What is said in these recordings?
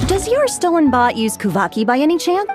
Does your stolen bot use Kuvaki by any chance?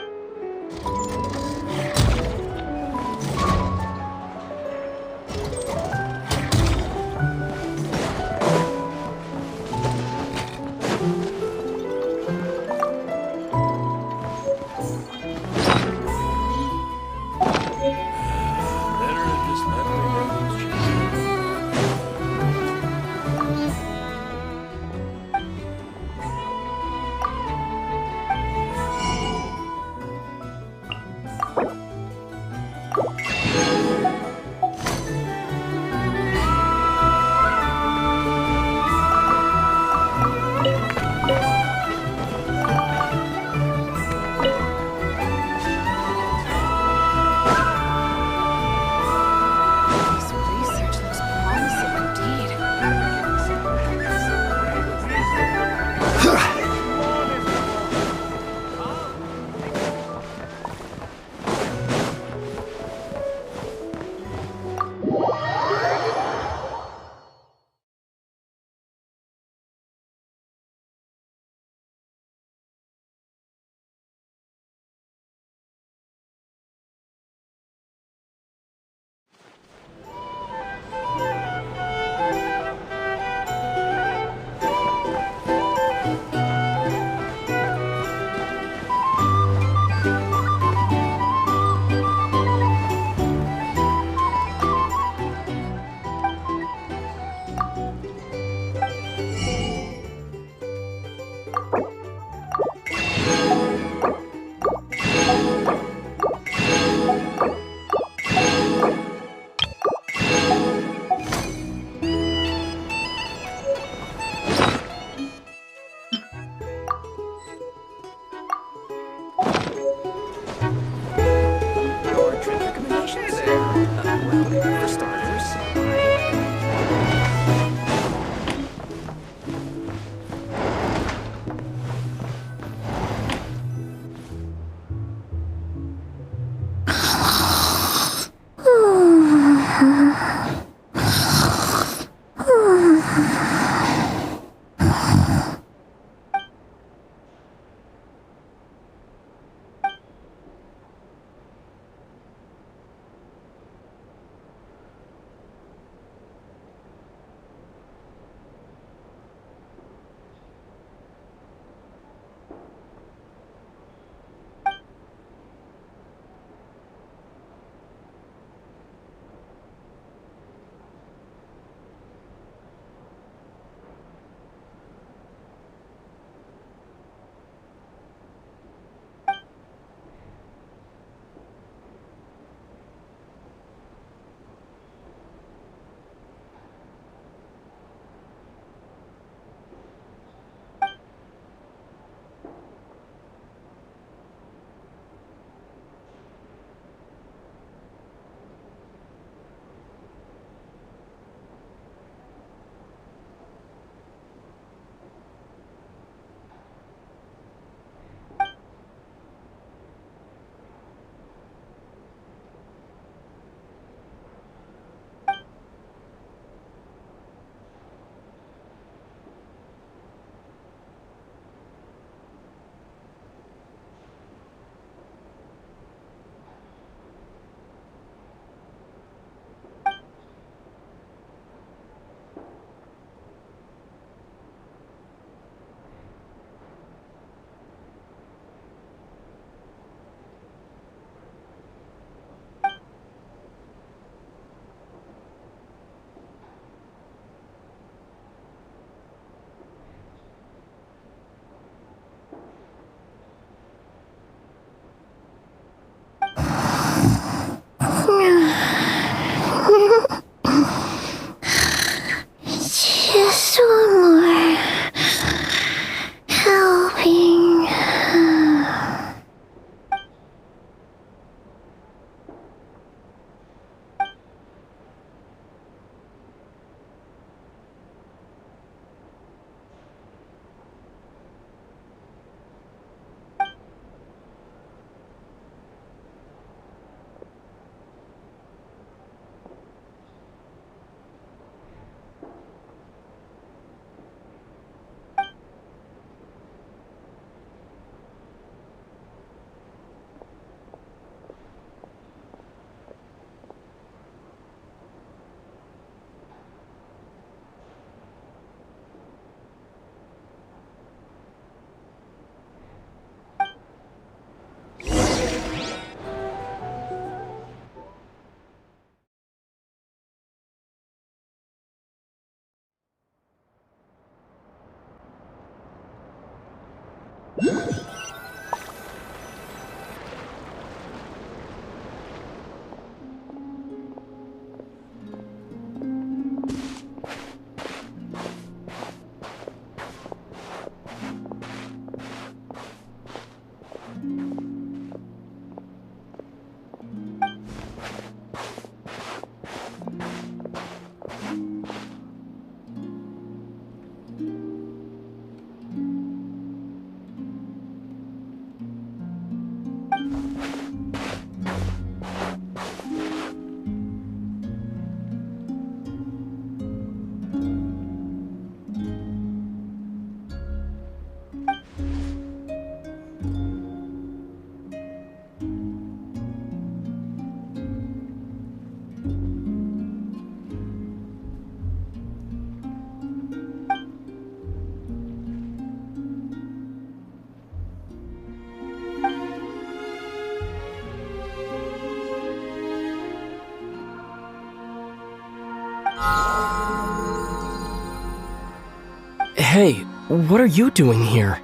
Hey, what are you doing here?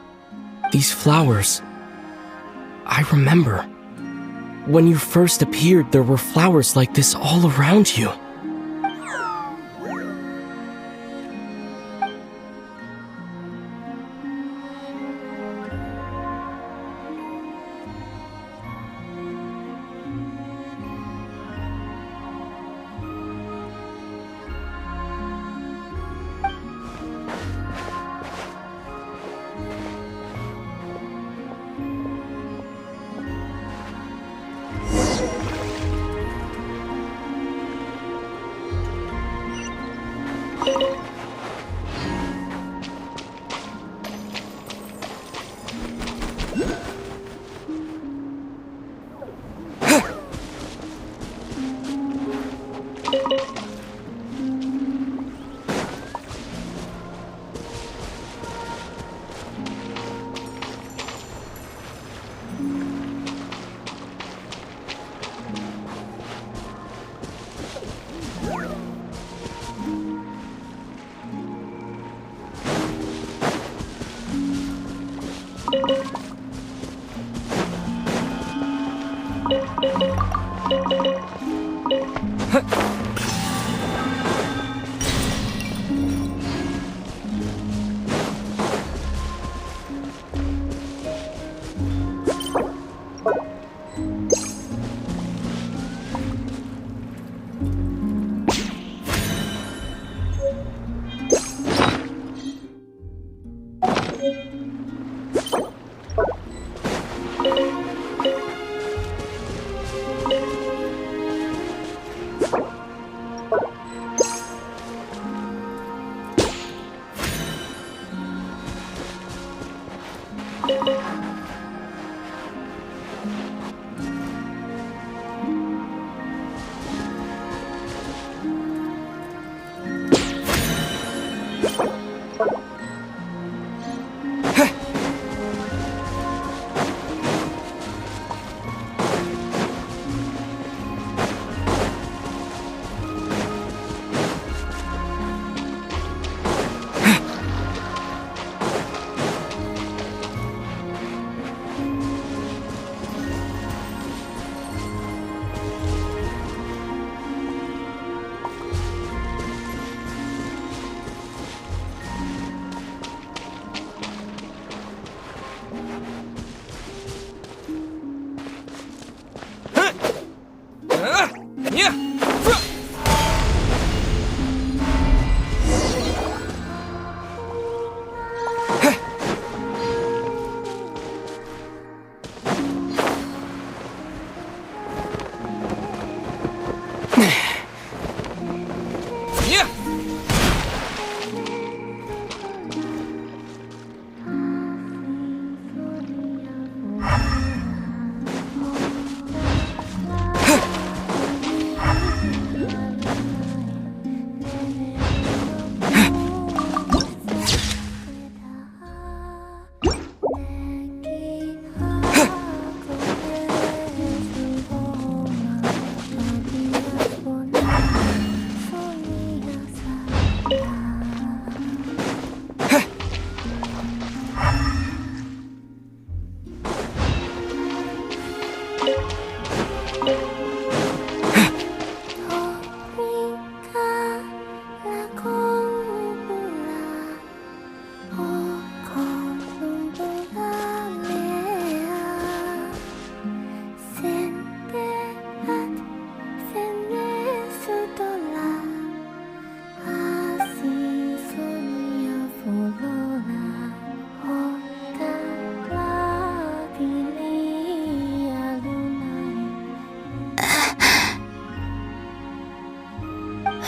These flowers. I remember. When you first appeared, there were flowers like this all around you.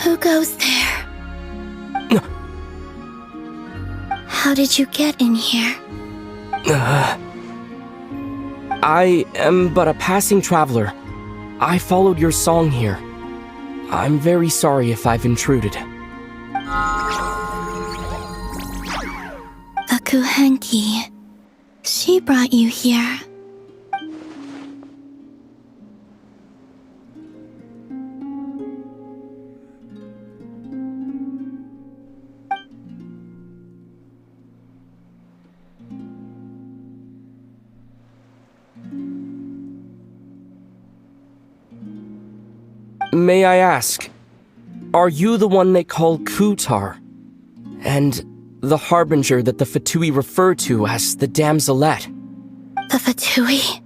Who goes there? How did you get in here? I am but a passing traveler. I followed your song here. I'm very sorry if I've intruded. The Kuhenki. She brought you here. May I ask, are you the one they call Kutar? And the harbinger that the Fatui refer to as the Damselette? The Fatui?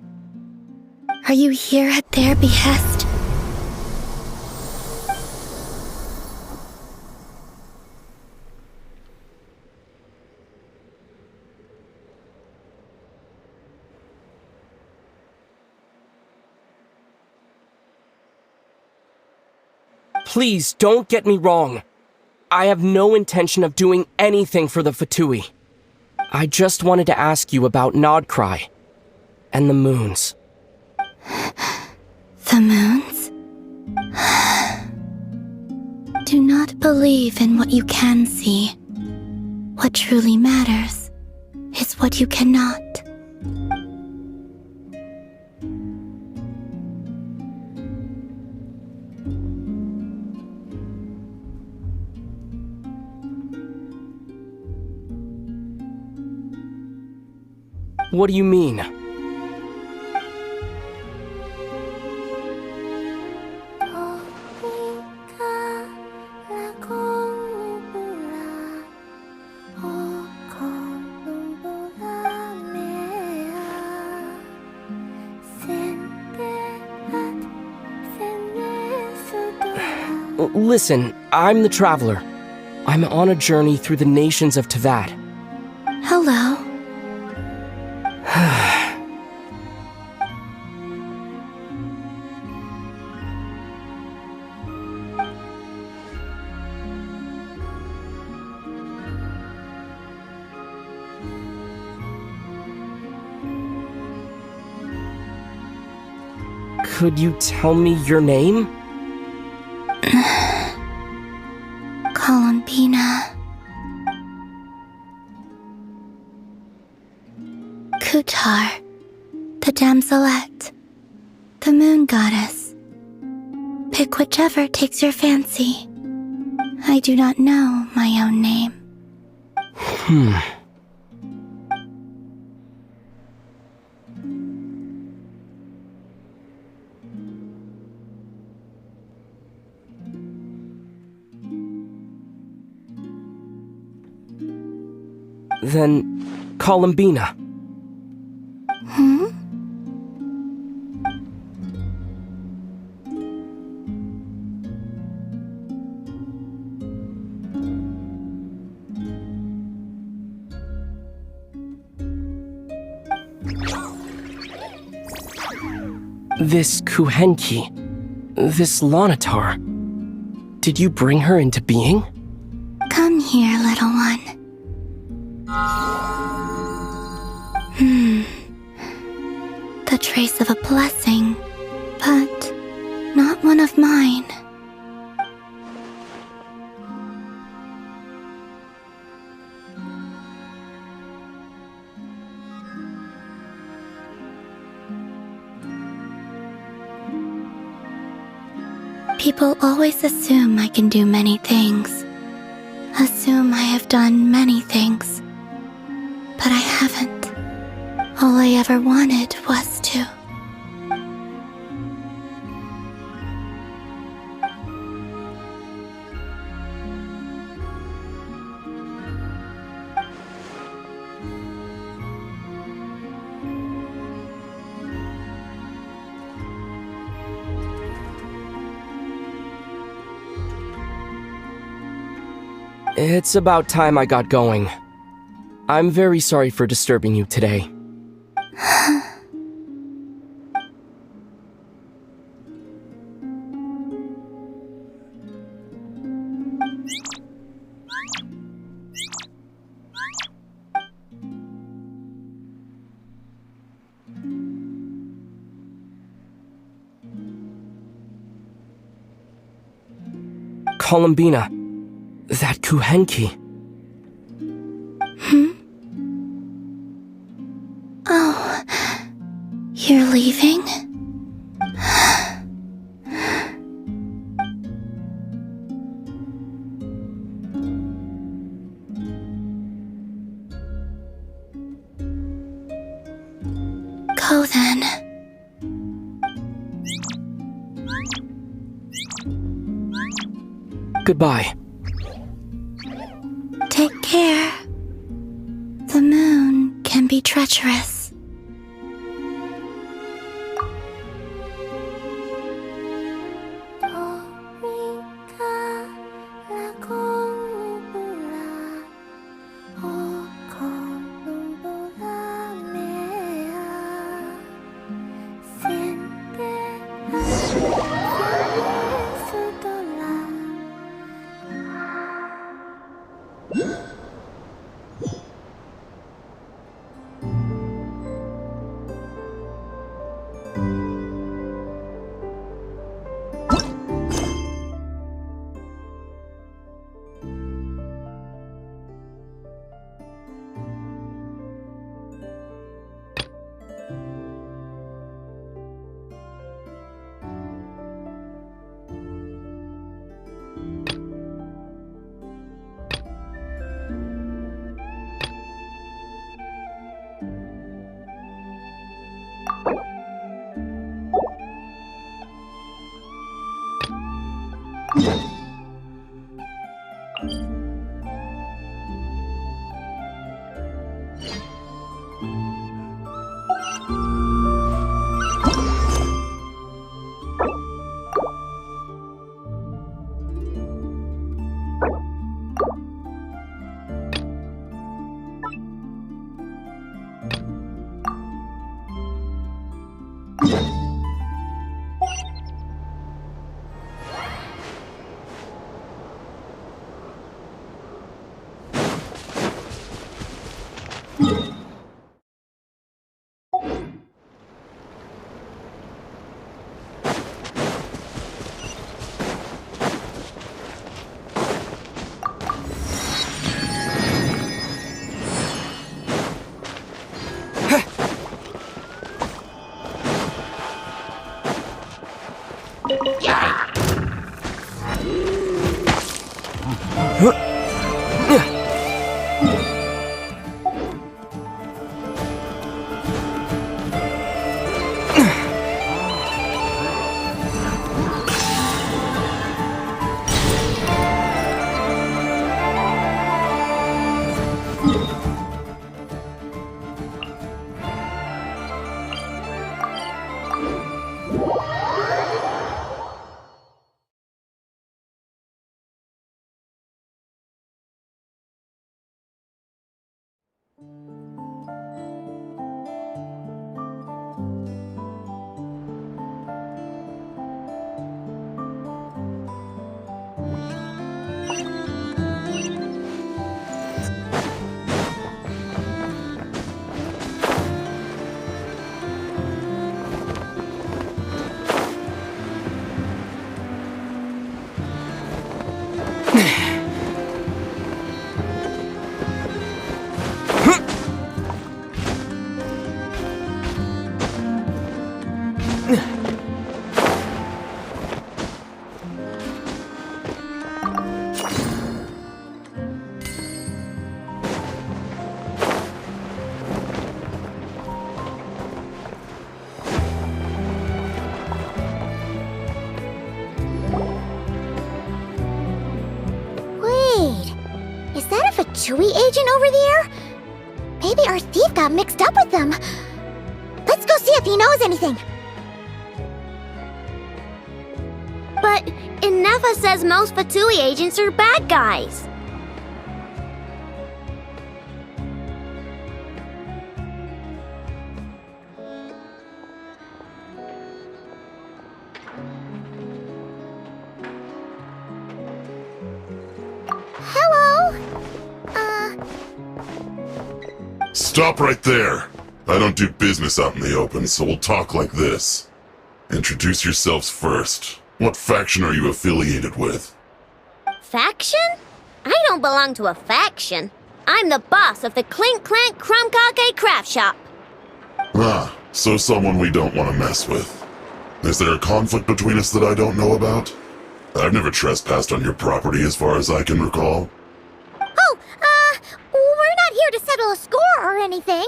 Are you here at their behest? Please, don't get me wrong. I have no intention of doing anything for the Fatui. I just wanted to ask you about Krai and the moons. The moons? Do not believe in what you can see. What truly matters is what you cannot. What do you mean? Listen, I'm the traveler. I'm on a journey through the nations of Tavad. Hello. Could you tell me your name? Columbina. Kutar, the Damselette, the moon goddess. Pick whichever takes your fancy. I do not know my own name. Then, Columbina. This Kuhenki, this Lanatar, did you bring her into being? Come here, little one. The trace of a blessing, but not one of mine. People always assume I can do many things. Assume I have done many things. But I haven't. All I ever wanted was to. It's about time I got going. I'm very sorry for disturbing you today. Columbina, that Kuhenki. Oh, you're leaving? Go then. Goodbye. Take care. The moon can be treacherous. Chewy agent over there? Maybe our thief got mixed up with them. Let's go see if he knows anything. But Inefa says most Fatui agents are bad guys. Stop right there! I don't do business out in the open, so we'll talk like this. Introduce yourselves first. What faction are you affiliated with? Faction? I don't belong to a faction. I'm the boss of the Clink Clank Crumb-Cake Craft Shop. Ah, so someone we don't want to mess with. Is there a conflict between us that I don't know about? I've never trespassed on your property as far as I can recall. Oh, we're not here to settle a score or anything.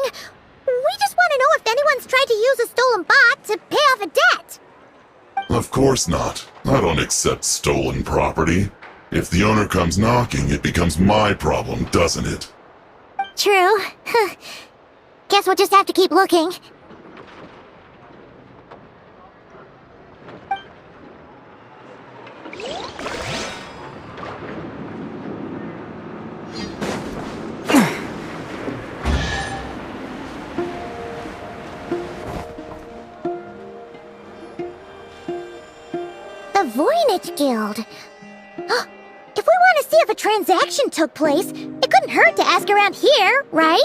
We just want to know if anyone's tried to use a stolen bot to pay off a debt. Of course not. I don't accept stolen property. If the owner comes knocking, it becomes my problem, doesn't it? True. Guess we'll just have to keep looking. The Voynich Guild. If we want to see if a transaction took place, it couldn't hurt to ask around here, right?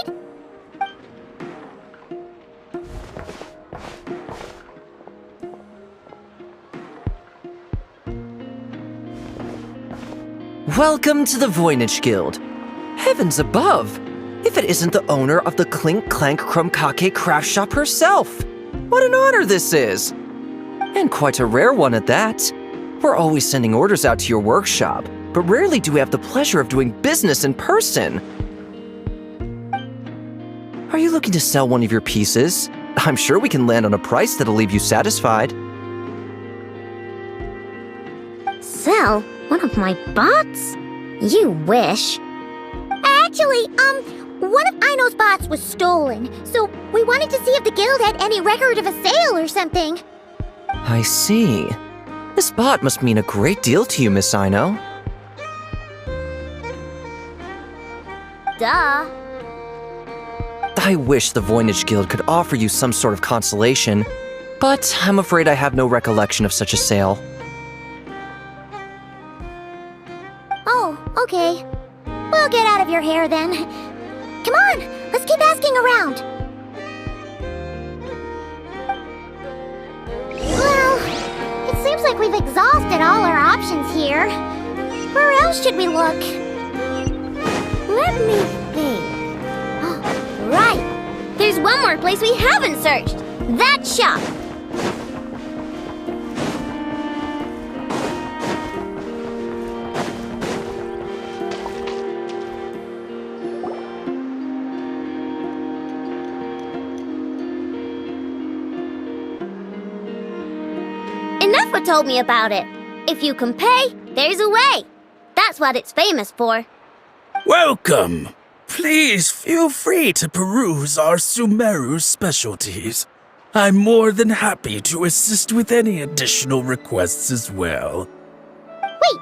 Welcome to the Voynich Guild. Heavens above! If it isn't the owner of the Clink Clank Crumb-Cake Craft Shop herself! What an honor this is! And quite a rare one at that. We're always sending orders out to your workshop, but rarely do we have the pleasure of doing business in person. Are you looking to sell one of your pieces? I'm sure we can land on a price that'll leave you satisfied. Sell one of my bots? You wish. Actually, one of Ino's bots was stolen, so we wanted to see if the guild had any record of a sale or something. I see. This bot must mean a great deal to you, Miss Ino. Duh. I wish the Voynich Guild could offer you some sort of consolation, but I'm afraid I have no recollection of such a sale. Oh, okay. We'll get out of your hair then. Come on, let's keep asking around. Well, it seems like we've exhausted all our options here. Where else should we look? Let me think. Right! There's one more place we haven't searched. That shop! Enough told me about it. If you can pay, there's a way. That's what it's famous for. Welcome! Please feel free to peruse our Sumeru specialties. I'm more than happy to assist with any additional requests as well. Wait,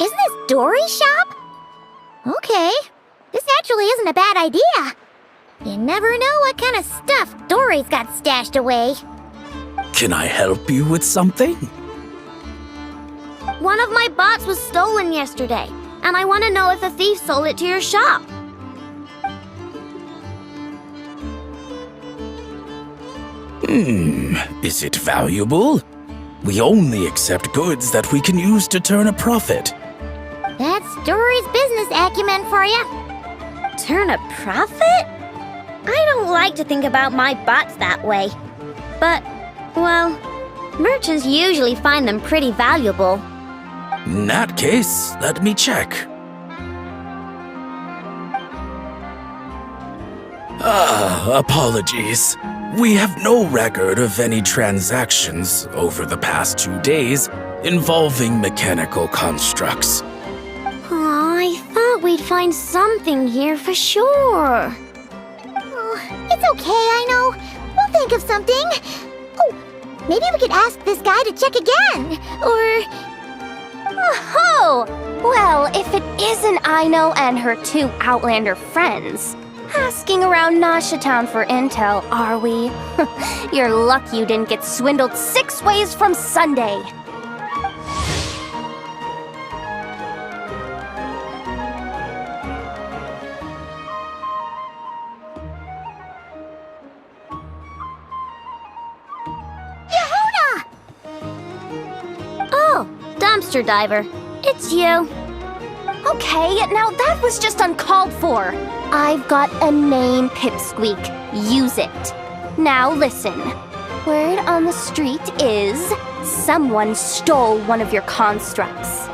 isn't this Dory's shop? Okay, this actually isn't a bad idea. You never know what kind of stuff Dory's got stashed away. Can I help you with something? One of my bots was stolen yesterday, and I want to know if the thief sold it to your shop. Is it valuable? We only accept goods that we can use to turn a profit. That's Dory's business acumen for you. Turn a profit? I don't like to think about my bots that way. But, well, merchants usually find them pretty valuable. In that case, let me check. Apologies. We have no record of any transactions over the past 2 days involving mechanical constructs. Aw, I thought we'd find something here for sure. Oh, it's okay, I know. We'll think of something. Oh, maybe we could ask this guy to check again. Or... Oh! Well, if it isn't Ino and her 2 Outlander friends. Asking around Nasha Town for intel, are we? You're lucky you didn't get swindled 6 ways from Sunday. dumpster diver. It's you. Okay, now that was just uncalled for. I've got a name, Pipsqueak. Use it. Now listen. Word on the street is someone stole one of your constructs.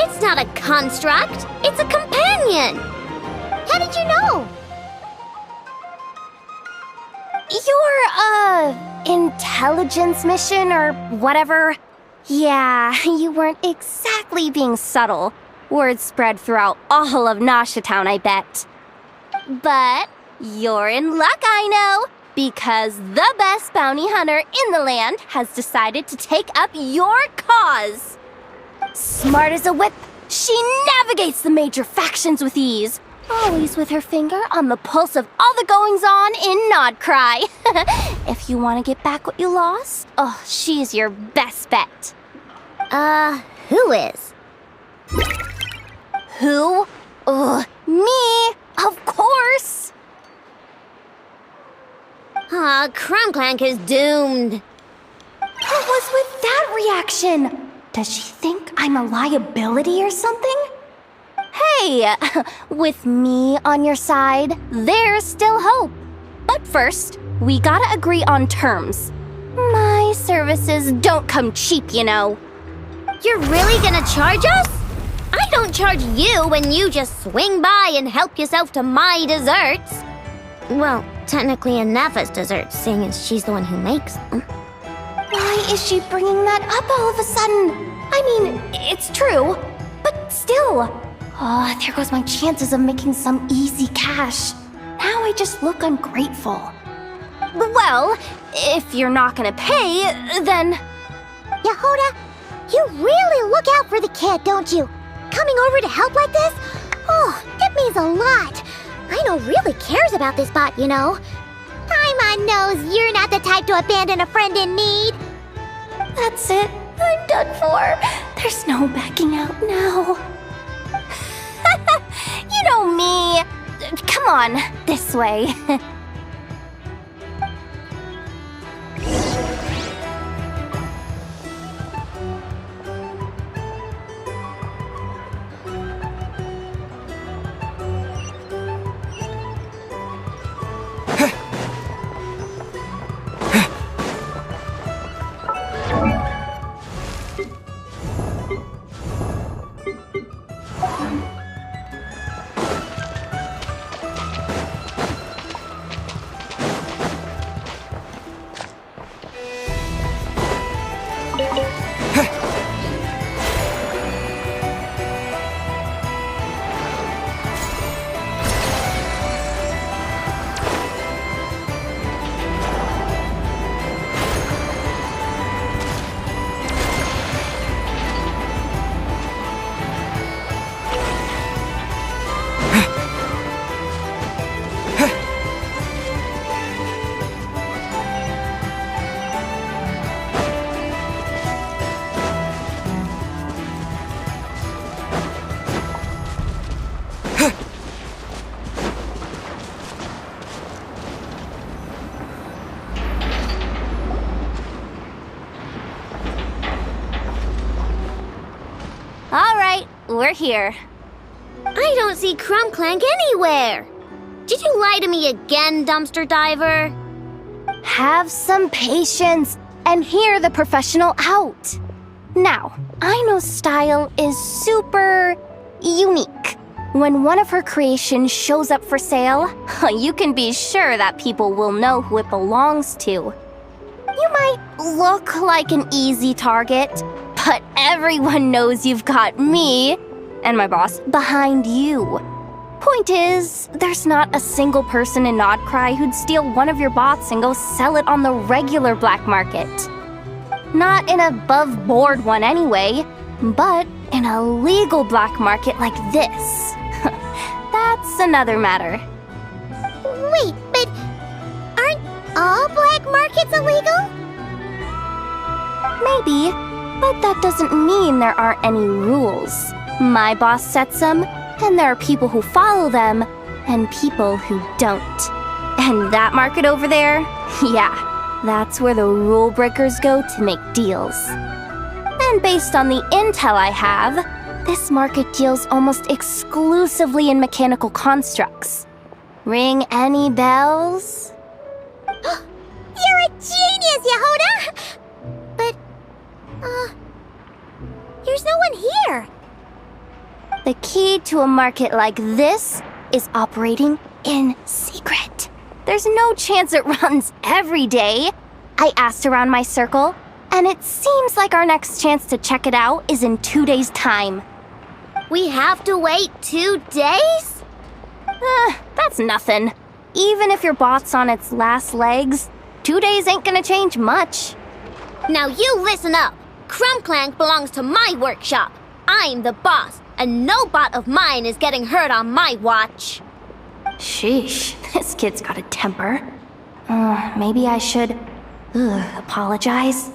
It's not a construct. It's a companion. How did you know? Your, intelligence mission or whatever. Yeah, you weren't exactly being subtle. Word spread throughout all of Noshatown, I bet. But you're in luck, I know, because the best bounty hunter in the land has decided to take up your cause. Smart as a whip, she navigates the major factions with ease, always with her finger on the pulse of all the goings-on in Krai. If you want to get back what you lost, oh, she's your best bet. Who is? Who? Me, of course. Crumclank is doomed. What was with that reaction? Does she think I'm a liability or something? Hey, with me on your side, there's still hope. But first, we gotta agree on terms. My services don't come cheap, you know. You're really gonna charge us? I don't charge you when you just swing by and help yourself to my desserts. Well, technically Anafa's desserts, seeing as she's the one who makes them. Why is she bringing that up all of a sudden? I mean, it's true, but still. Oh, there goes my chances of making some easy cash. Now I just look ungrateful. Well, if you're not gonna pay, then... Yahoda, you really look out for the kid, don't you? Coming over to help like this? Oh, it means a lot. Aino really cares about this bot, you know. Paimon knows you're not the type to abandon a friend in need. That's it. I'm done for. There's no backing out now. You know me. Come on, this way. All right, we're here. I don't see Crumclank anywhere. Did you lie to me again, dumpster diver? Have some patience and hear the professional out. Now, Aino's style is super unique. When one of her creations shows up for sale, you can be sure that people will know who it belongs to. You might look like an easy target, but everyone knows you've got me and my boss behind you. Point is, there's not a single person in Krai who'd steal one of your bots and go sell it on the regular black market. Not an above-board one anyway, but in a legal black market like this. That's another matter. Wait, but aren't all black markets illegal? Maybe, but that doesn't mean there aren't any rules. My boss sets them, and there are people who follow them, and people who don't. And that market over there, yeah, that's where the rule breakers go to make deals. And based on the intel I have, this market deals almost exclusively in mechanical constructs. Ring any bells? You're a genius, Yehuda! But, there's no one here. The key to a market like this is operating in secret. There's no chance it runs every day. I asked around my circle, and it seems like our next chance to check it out is in 2 days' time. We have to wait 2 days? That's nothing. Even if your bot's on its last legs, 2 days ain't gonna change much. Now you listen up. Crumbclank belongs to my workshop. I'm the boss, and no bot of mine is getting hurt on my watch. Sheesh, this kid's got a temper. Maybe I should apologize.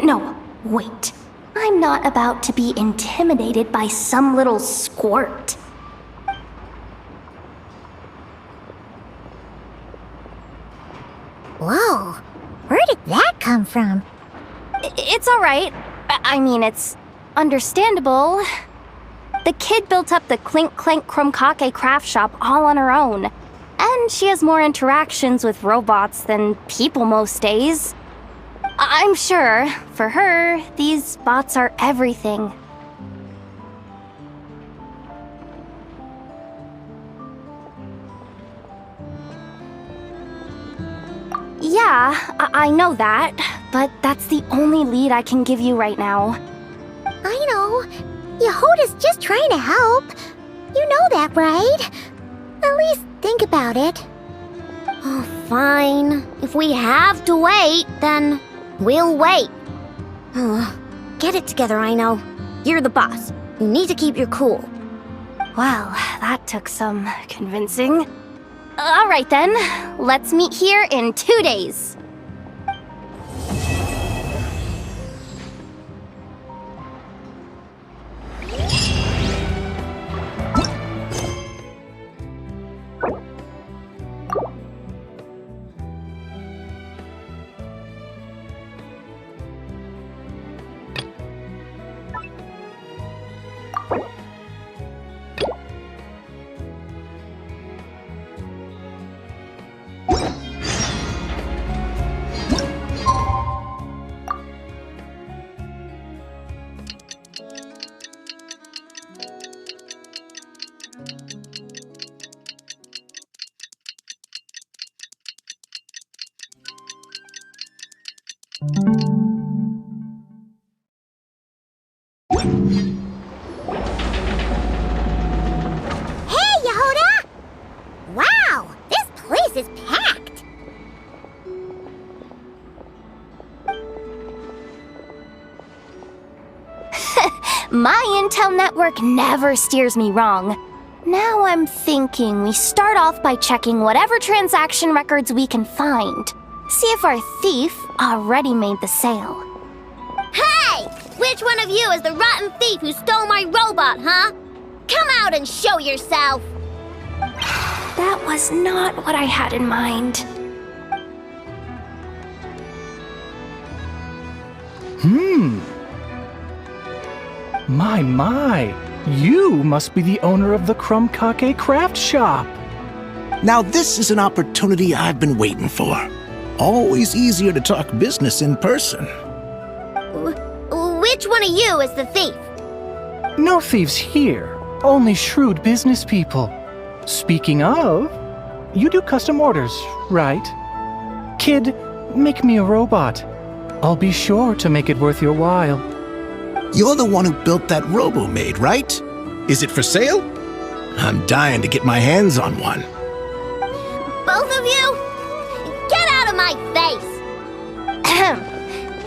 No, wait. I'm not about to be intimidated by some little squirt. Whoa, where did that come from? It's alright. I mean, it's understandable. The kid built up the Clink Clank Krumkake craft shop all on her own. And she has more interactions with robots than people most days. I'm sure, for her, these bots are everything. Yeah, I know that, but that's the only lead I can give you right now. I know. Yehuda's just trying to help. You know that, right? At least think about it. Oh, fine. If we have to wait, then we'll wait. Get it together, I know. You're the boss. You need to keep your cool. Well, that took some convincing. All right then, let's meet here in 2 days. Hey, Yehuda! Wow, this place is packed. My intel network never steers me wrong. Now I'm thinking we start off by checking whatever transaction records we can find. See if our thief already made the sale. Hey! Which one of you is the rotten thief who stole my robot, huh? Come out and show yourself! That was not what I had in mind. My, you must be the owner of the Krumkake craft shop. Now this is an opportunity I've been waiting for. Always easier to talk business in person. Which one of you is the thief? No thieves here, only shrewd business people. Speaking of, you do custom orders, right? Kid, make me a robot. I'll be sure to make it worth your while. You're the one who built that Robo-Maid, right? Is it for sale? I'm dying to get my hands on one. Both of you? Get out of my face!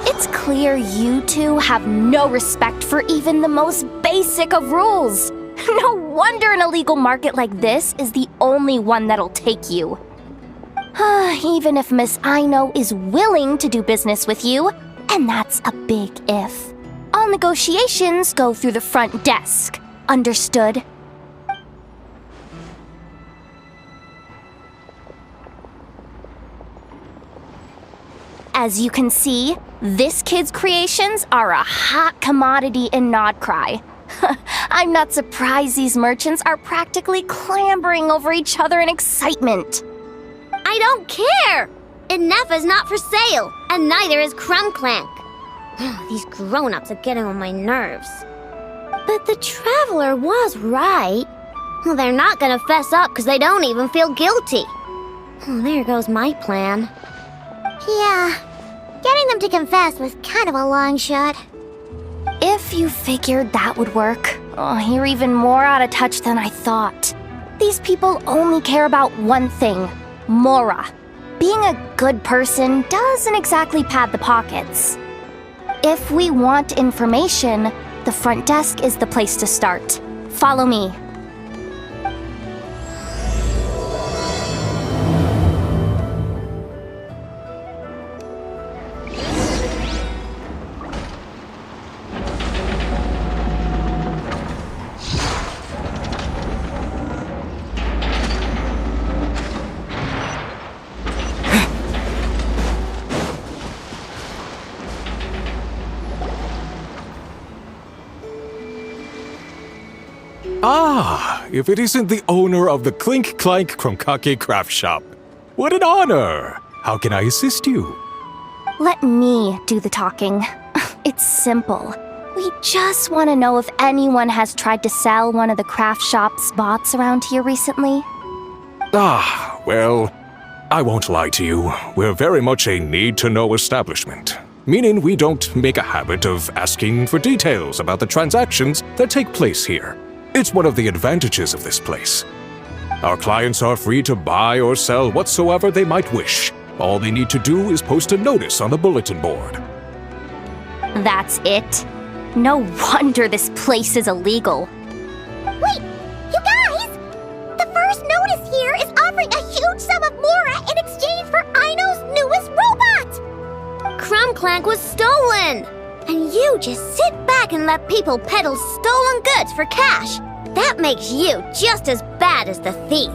It's clear you two have no respect for even the most basic of rules. No wonder an illegal market like this is the only one that'll take you. Even if Miss Aino is willing to do business with you, and that's a big if. All negotiations go through the front desk. Understood? As you can see, This kid's creations are a hot commodity in Krai. I'm not surprised these merchants are practically clambering over each other in excitement. I don't care! Innefa's not for sale, and neither is Clank. These grown-ups are getting on my nerves. But the Traveler was right. Well, they're not gonna fess up because they don't even feel guilty. Oh, there goes my plan. Yeah, getting them to confess was kind of a long shot. If you figured that would work, you're even more out of touch than I thought. These people only care about one thing, Mora. Being a good person doesn't exactly pad the pockets. If we want information, the front desk is the place to start. Follow me. Ah, if it isn't the owner of the Clink Clank Kromkake Craft Shop. What an honor! How can I assist you? Let me do the talking. It's simple. We just want to know if anyone has tried to sell one of the craft shop's bots around here recently. Ah, well, I won't lie to you. We're very much a need-to-know establishment, meaning we don't make a habit of asking for details about the transactions that take place here. It's one of the advantages of this place. Our clients are free to buy or sell whatsoever they might wish. All they need to do is post a notice on the bulletin board. That's it? No wonder this place is illegal. Wait, you guys! The first notice here is offering a huge sum of Mora in exchange for Aino's newest robot! Clank was stolen! And you just sit back and let people peddle stolen goods for cash. That makes you just as bad as the thief.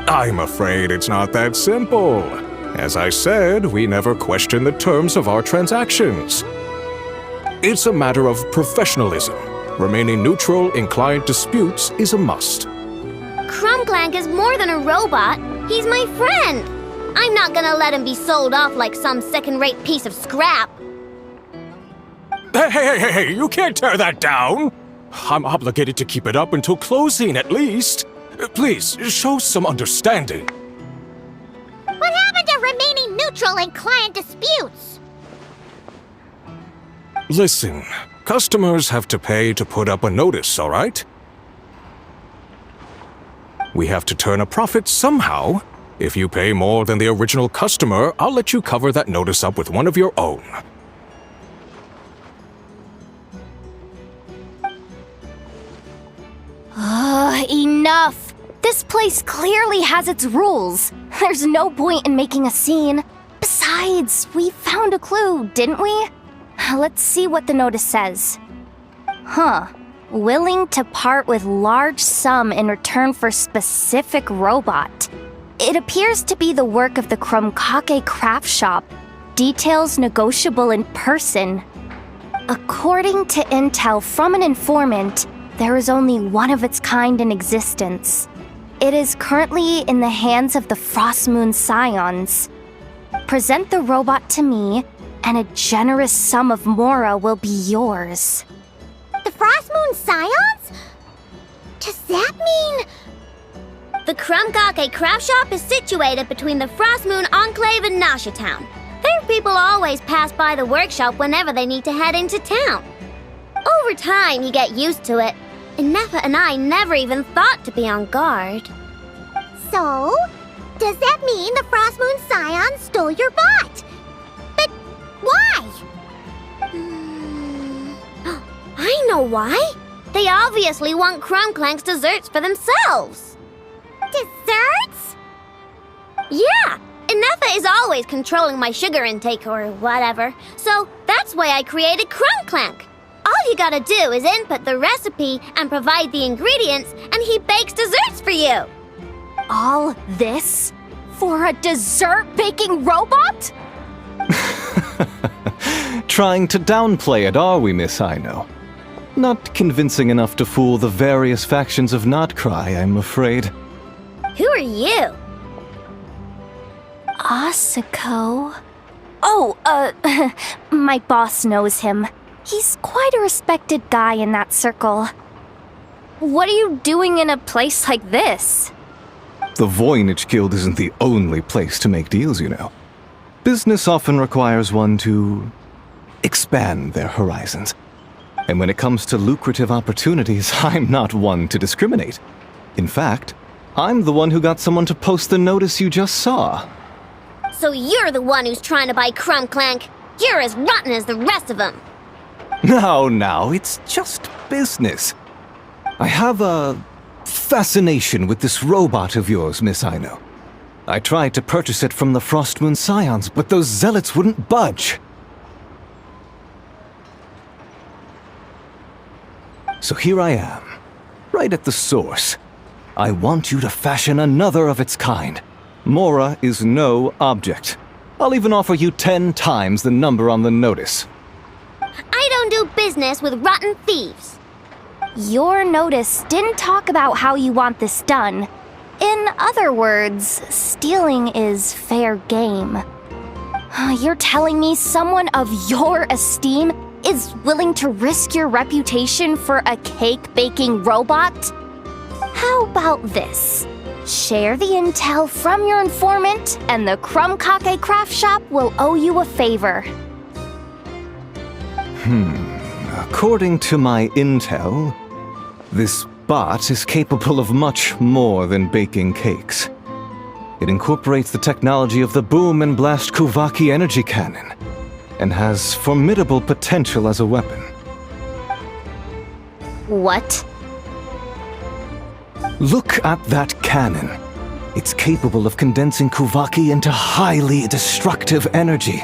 I'm afraid it's not that simple. As I said, we never question the terms of our transactions. It's a matter of professionalism. Remaining neutral in client disputes is a must. Clank is more than a robot. He's my friend. I'm not gonna let him be sold off like some second-rate piece of scrap. Hey, you can't tear that down! I'm obligated to keep it up until closing, at least. Please, show some understanding. What happened to remaining neutral in client disputes? Listen, customers have to pay to put up a notice, all right? We have to turn a profit somehow. If you pay more than the original customer, I'll let you cover that notice up with one of your own. Enough! This place clearly has its rules. There's no point in making a scene. Besides, we found a clue, didn't we? Let's see what the notice says. Willing to part with large sum in return for specific robot. It appears to be the work of the Kromkake Craft Shop. Details negotiable in person. According to intel from an informant, there is only one of its kind in existence. It is currently in the hands of the Frost Moon Scions. Present the robot to me, and a generous sum of Mora will be yours. The Frost Moon Scions? Does that mean... The Kromkake Craft Shop is situated between the Frost Moon Enclave and Nasha Town. Their people always pass by the workshop whenever they need to head into town. Over time, you get used to it. Innefa and I never even thought to be on guard. So, does that mean the Frost Moon Scions stole your bot? But why? I know why. They obviously want Clank's desserts for themselves. Desserts? Yeah, Innefa is always controlling my sugar intake or whatever, so that's why I created Clank. All you gotta do is input the recipe and provide the ingredients, and he bakes desserts for you. All this? For a dessert baking robot? trying to downplay it, are we, Miss Aino? Not convincing enough to fool the various factions of Not Krai, I'm afraid. Who are you? Asuko? Oh, my boss knows him. He's quite a respected guy in that circle. What are you doing in a place like this? The Voynich Guild isn't the only place to make deals, you know. Business often requires one to expand their horizons. And when it comes to lucrative opportunities, I'm not one to discriminate. In fact, I'm the one who got someone to post the notice you just saw. So you're the one who's trying to buy Crumb Clank? You're as rotten as the rest of them. No, it's just business. I have a fascination with this robot of yours, Miss Aino. I tried to purchase it from the Frostmoon Scions, but those zealots wouldn't budge. So here I am, right at the source. I want you to fashion another of its kind. Mora is no object. I'll even offer you 10 times the number on the notice. I don't do business with rotten thieves. Your notice didn't talk about how you want this done. In other words, stealing is fair game. You're telling me someone of your esteem is willing to risk your reputation for a cake-baking robot? How about this? Share the intel from your informant, and the Krumkake craft shop will owe you a favor. According to my intel, this bot is capable of much more than baking cakes. It incorporates the technology of the Boom and Blast Kuvaki energy cannon, and has formidable potential as a weapon. What? Look at that cannon. It's capable of condensing Kuvaki into highly destructive energy.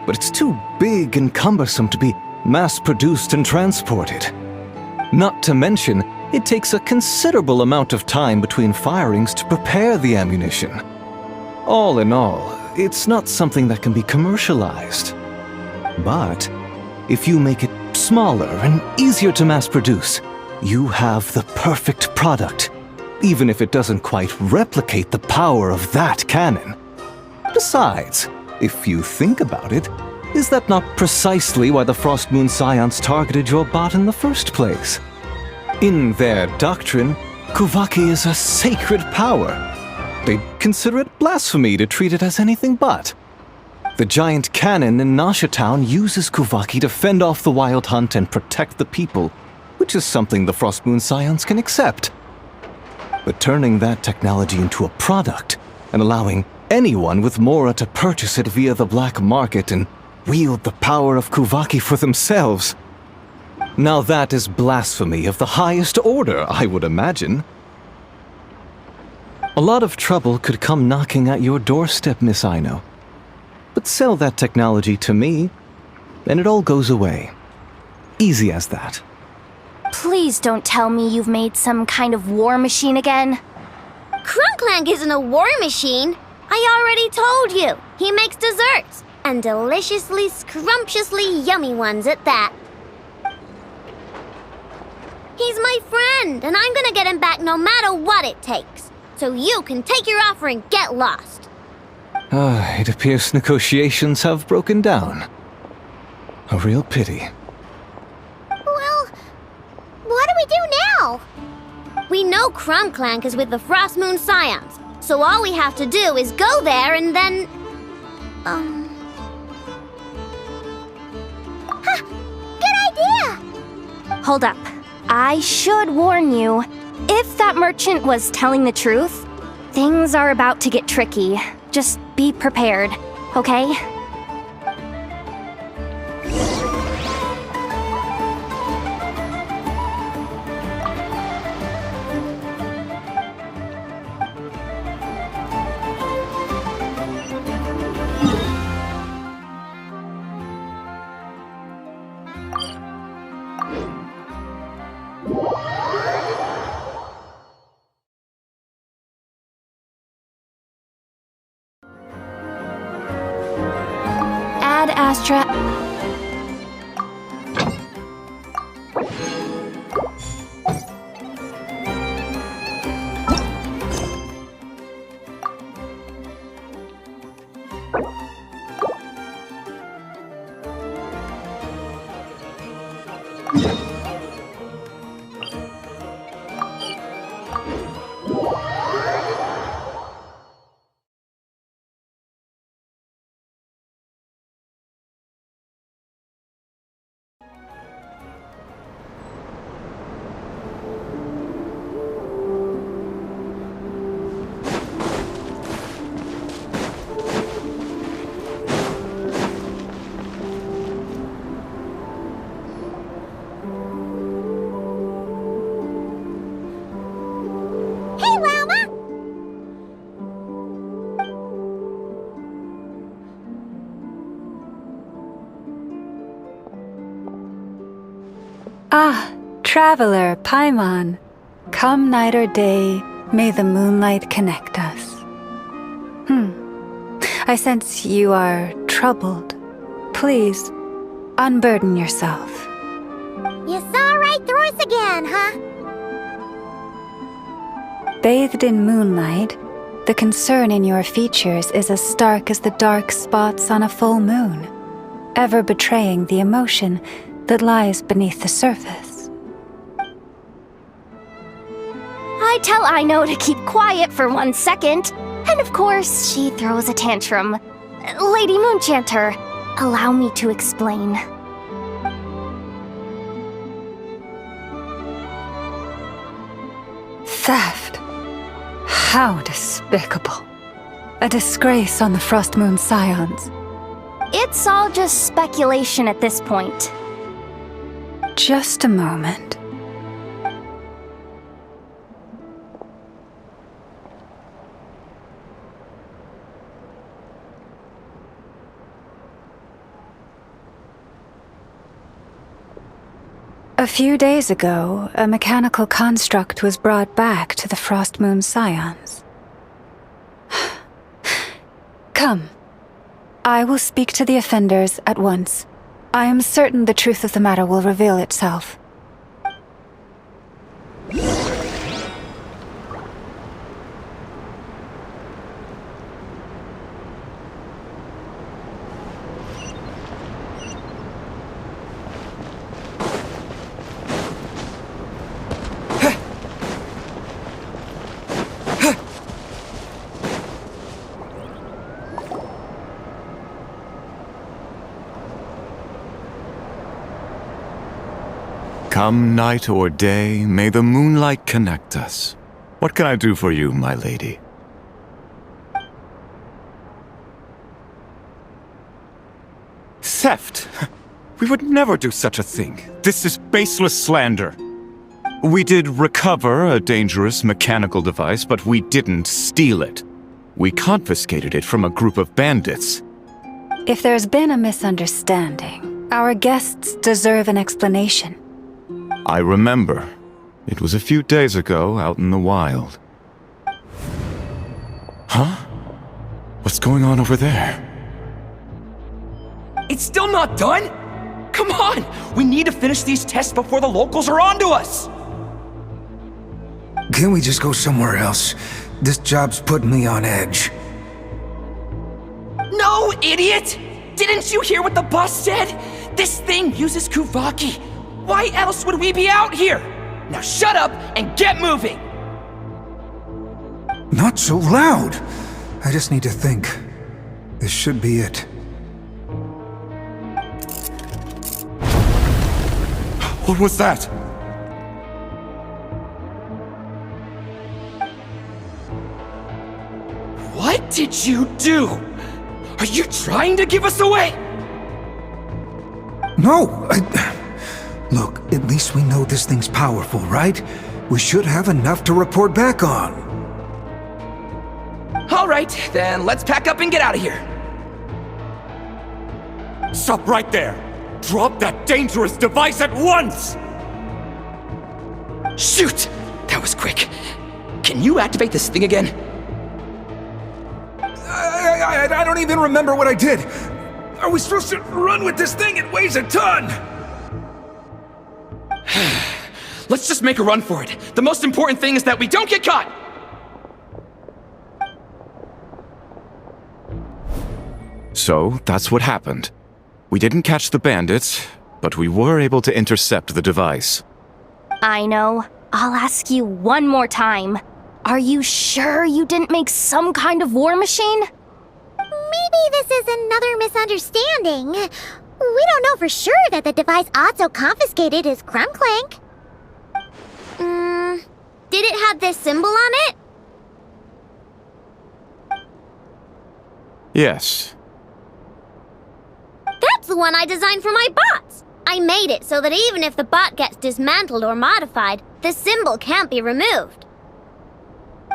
But it's too big and cumbersome to be mass-produced and transported. Not to mention, it takes a considerable amount of time between firings to prepare the ammunition. All in all, it's not something that can be commercialized. But if you make it smaller and easier to mass-produce, you have the perfect product, even if it doesn't quite replicate the power of that cannon. Besides, if you think about it, is that not precisely why the Frostmoon Scions targeted your bot in the first place? In their doctrine, Kuvaki is a sacred power. They'd consider it blasphemy to treat it as anything but. The giant cannon in Nasha Town uses Kuvaki to fend off the wild hunt and protect the people, which is something the Frostmoon Scions can accept. But turning that technology into a product and allowing anyone with Mora to purchase it via the black market and wield the power of Kuvaki for themselves. Now that is blasphemy of the highest order, I would imagine. A lot of trouble could come knocking at your doorstep, Miss Aino. But sell that technology to me, and it all goes away. Easy as that. Please don't tell me you've made some kind of war machine again. Krumklank isn't a war machine. I already told you. He makes desserts, and deliciously, scrumptiously yummy ones at that. He's my friend, and I'm gonna get him back no matter what it takes. So you can take your offer and get lost. It appears negotiations have broken down. A real pity. Well, what do we do now? We know Krumklank is with the Frostmoon Scions, so all we have to do is go there and then... Good idea! Hold up. I should warn you, if that merchant was telling the truth, things are about to get tricky. Just be prepared, okay? Ad Astra. Traveler, Paimon, come night or day, may the moonlight connect us. I sense you are troubled. Please, unburden yourself. You saw right through us again, huh? Bathed in moonlight, the concern in your features is as stark as the dark spots on a full moon, ever betraying the emotion that lies beneath the surface. I tell Aino to keep quiet for 1 second, and of course, she throws a tantrum. Lady Moonchanter, allow me to explain. Theft. How despicable. A disgrace on the Frost Moon Scions. It's all just speculation at this point. Just a moment. A few days ago, a mechanical construct was brought back to the Frost Moon Scions. Come. I will speak to the offenders at once. I am certain the truth of the matter will reveal itself. Come night or day, may the moonlight connect us. What can I do for you, my lady? Theft! We would never do such a thing. This is baseless slander. We did recover a dangerous mechanical device, but we didn't steal it. We confiscated it from a group of bandits. If there's been a misunderstanding, our guests deserve an explanation. I remember. It was a few days ago out in the wild. Huh? What's going on over there? It's still not done? Come on! We need to finish these tests before the locals are onto us! Can't we just go somewhere else? This job's putting me on edge. No, idiot! Didn't you hear what the boss said? This thing uses Kuvaki. Why else would we be out here? Now shut up and get moving! Not so loud! I just need to think. This should be it. What was that? What did you do? Are you trying to give us away? No! Look, at least we know this thing's powerful, right? We should have enough to report back on. Alright, then let's pack up and get out of here. Stop right there! Drop that dangerous device at once! Shoot! That was quick. Can you activate this thing again? I don't even remember what I did. Are we supposed to run with this thing? It weighs a ton! Let's just make a run for it. The most important thing is that we don't get caught! So, that's what happened. We didn't catch the bandits, but we were able to intercept the device. I know. I'll ask you one more time. Are you sure you didn't make some kind of war machine? Maybe this is another misunderstanding. We don't know for sure that the device Otso confiscated is Krumclank. Did it have this symbol on it? Yes. That's the one I designed for my bots! I made it so that even if the bot gets dismantled or modified, the symbol can't be removed.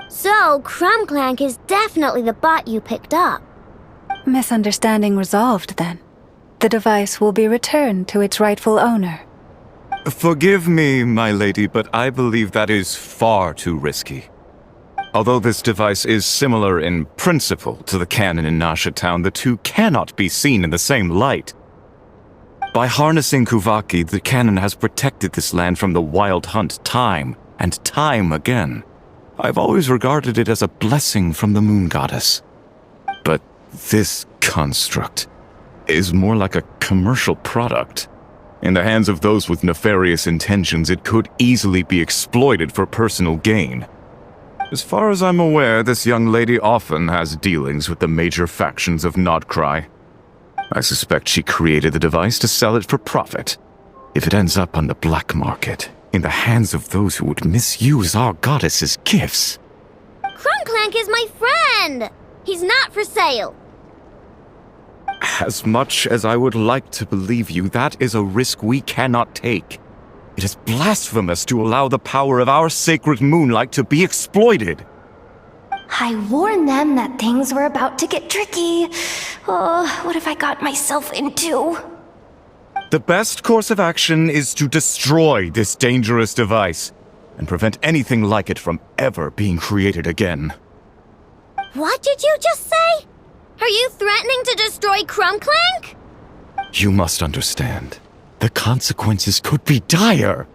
So, Krumclank is definitely the bot you picked up. Misunderstanding resolved, then. The device will be returned to its rightful owner. Forgive me, my lady, but I believe that is far too risky. Although this device is similar in principle to the cannon in Nasha Town, the two cannot be seen in the same light. By harnessing Kuvaki, the cannon has protected this land from the wild hunt time and time again. I've always regarded it as a blessing from the moon goddess. But this construct is more like a commercial product. In the hands of those with nefarious intentions, it could easily be exploited for personal gain. As far as I'm aware, this young lady often has dealings with the major factions of Krai. I suspect she created the device to sell it for profit. If it ends up on the black market, in the hands of those who would misuse our goddess's gifts... Krumklank is my friend! He's not for sale. As much as I would like to believe you, that is a risk we cannot take. It is blasphemous to allow the power of our sacred moonlight to be exploited. I warned them that things were about to get tricky. Oh, what have I got myself into? The best course of action is to destroy this dangerous device and prevent anything like it from ever being created again. What did you just say? Are you threatening to destroy Krumklank? You must understand. The consequences could be dire.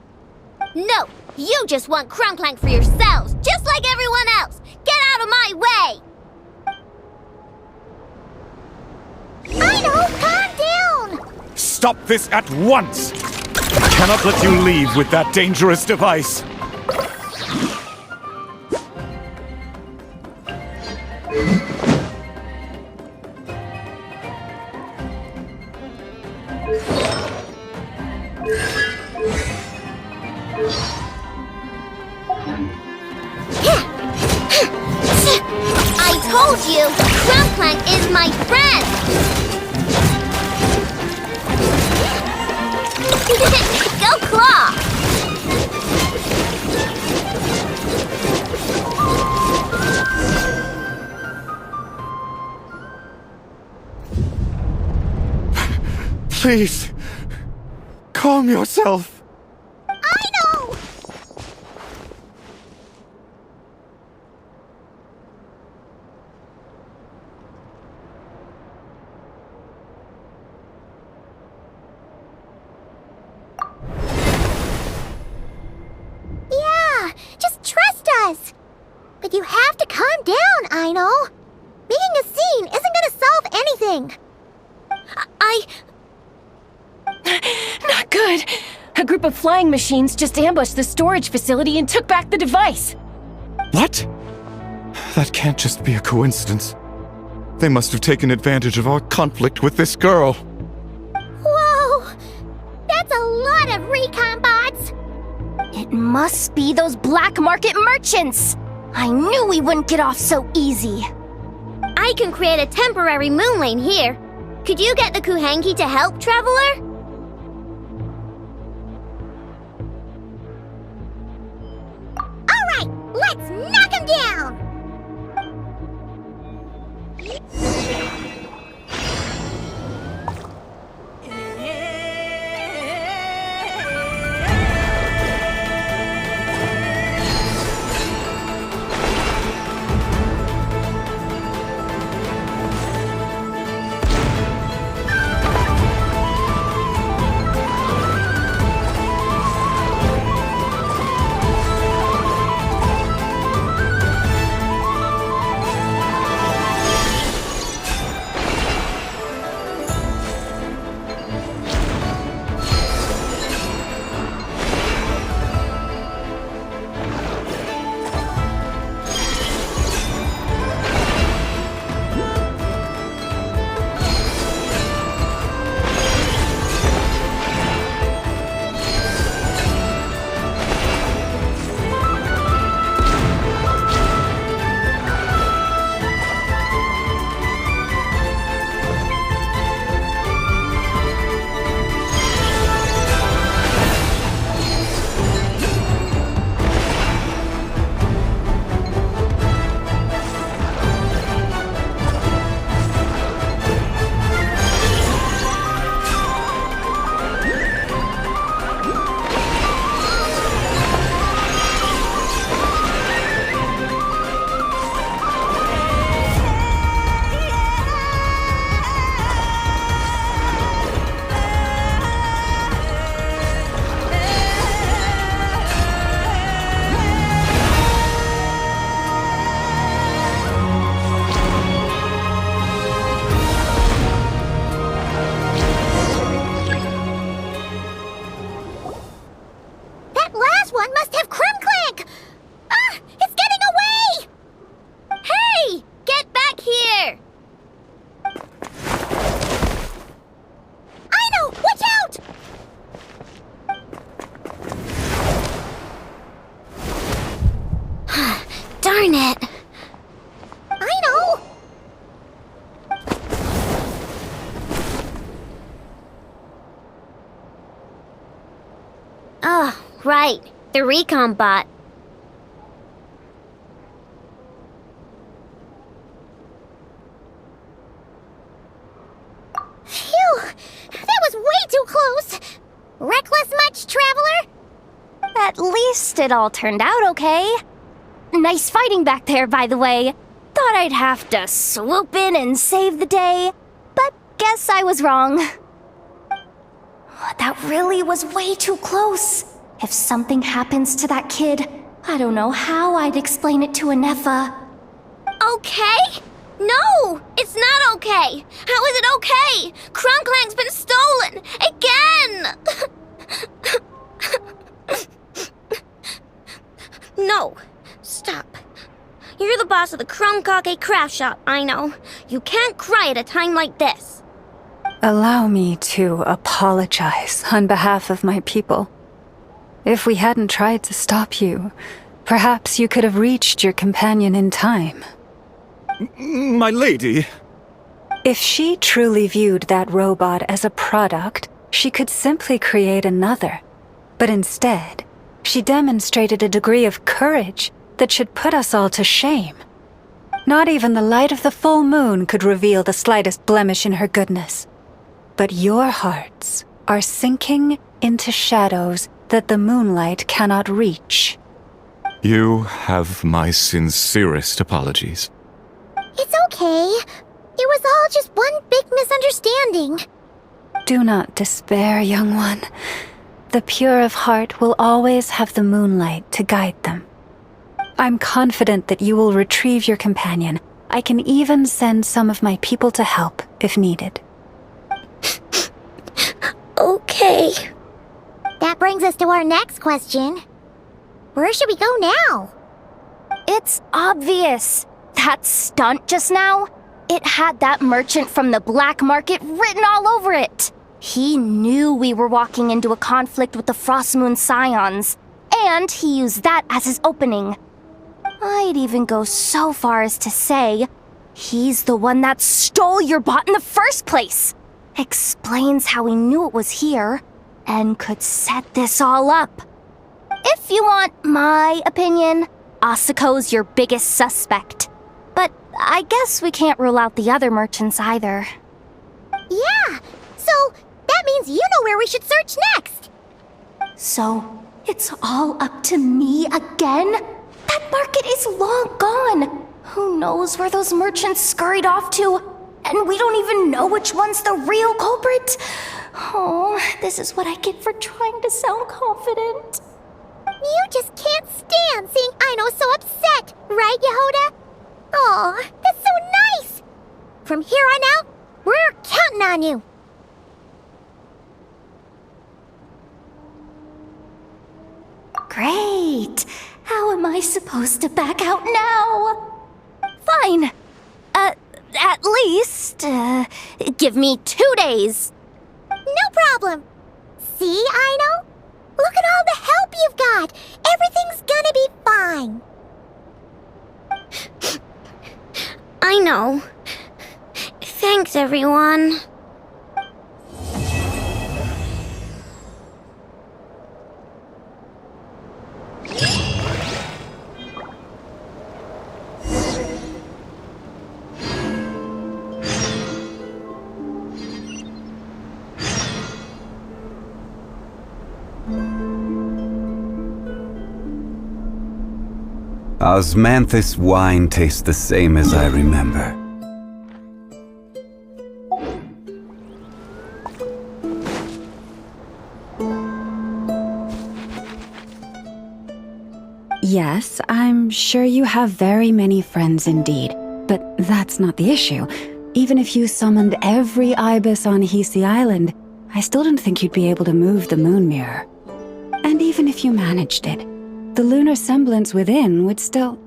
No, you just want Krumklank for yourselves, just like everyone else. Get out of my way! I know, calm down! Stop this at once! I cannot let you leave with that dangerous device. I told you, Krumklank is my friend! Go Claw! Please, calm yourself. I know! Yeah, just trust us. But you have to calm down, I know. Making a scene isn't gonna solve anything. Not good. A group of flying machines just ambushed the storage facility and took back the device. What? That can't just be a coincidence. They must have taken advantage of our conflict with this girl. Whoa! That's a lot of recon bots! It must be those black market merchants! I knew we wouldn't get off so easy. I can create a temporary moon lane here. Could you get the Kuhanki to help, Traveler? Alright, let's knock him down! Darn it. I know! Oh, right. The recon bot. Phew! That was way too close! Reckless much, Traveler? At least it all turned out okay. Nice fighting back there, by the way. Thought I'd have to swoop in and save the day, but guess I was wrong. That really was way too close. If something happens to that kid, I don't know how I'd explain it to Anefa. Okay? No! It's not okay! How is it okay? Crumclank's been stolen! Again! No. Stop. You're the boss of the Crumbkake craft shop, I know. You can't cry at a time like this. Allow me to apologize on behalf of my people. If we hadn't tried to stop you, perhaps you could have reached your companion in time. My lady. If she truly viewed that robot as a product, she could simply create another. But instead, she demonstrated a degree of courage that should put us all to shame. Not even the light of the full moon could reveal the slightest blemish in her goodness. But your hearts are sinking into shadows that the moonlight cannot reach. You have my sincerest apologies. It's okay. It was all just one big misunderstanding. Do not despair, young one. The pure of heart will always have the moonlight to guide them. I'm confident that you will retrieve your companion. I can even send some of my people to help if needed. Okay. That brings us to our next question. Where should we go now? It's obvious. That stunt just now, it had that merchant from the black market written all over it. He knew we were walking into a conflict with the Frostmoon Scions, and he used that as his opening. I'd even go so far as to say, he's the one that stole your bot in the first place. Explains how he knew it was here, and could set this all up. If you want my opinion, Asuko's your biggest suspect. But I guess we can't rule out the other merchants either. Yeah, so that means you know where we should search next. So, it's all up to me again? That market is long gone. Who knows where those merchants scurried off to? And we don't even know which one's the real culprit. Oh, this is what I get for trying to sound confident. You just can't stand seeing Aino so upset, right, Yehoda? Aw, that's so nice! From here on out, we're counting on you. Great! How am I supposed to back out now? Fine. At least, give me 2 days. No problem. See, Aino? Look at all the help you've got. Everything's gonna be fine. I know. Thanks, everyone. Osmanthus wine tastes the same as I remember. Yes, I'm sure you have very many friends indeed, but that's not the issue. Even if you summoned every ibis on Hisi Island, I still don't think you'd be able to move the moon mirror. And even if you managed it, the lunar semblance within would still...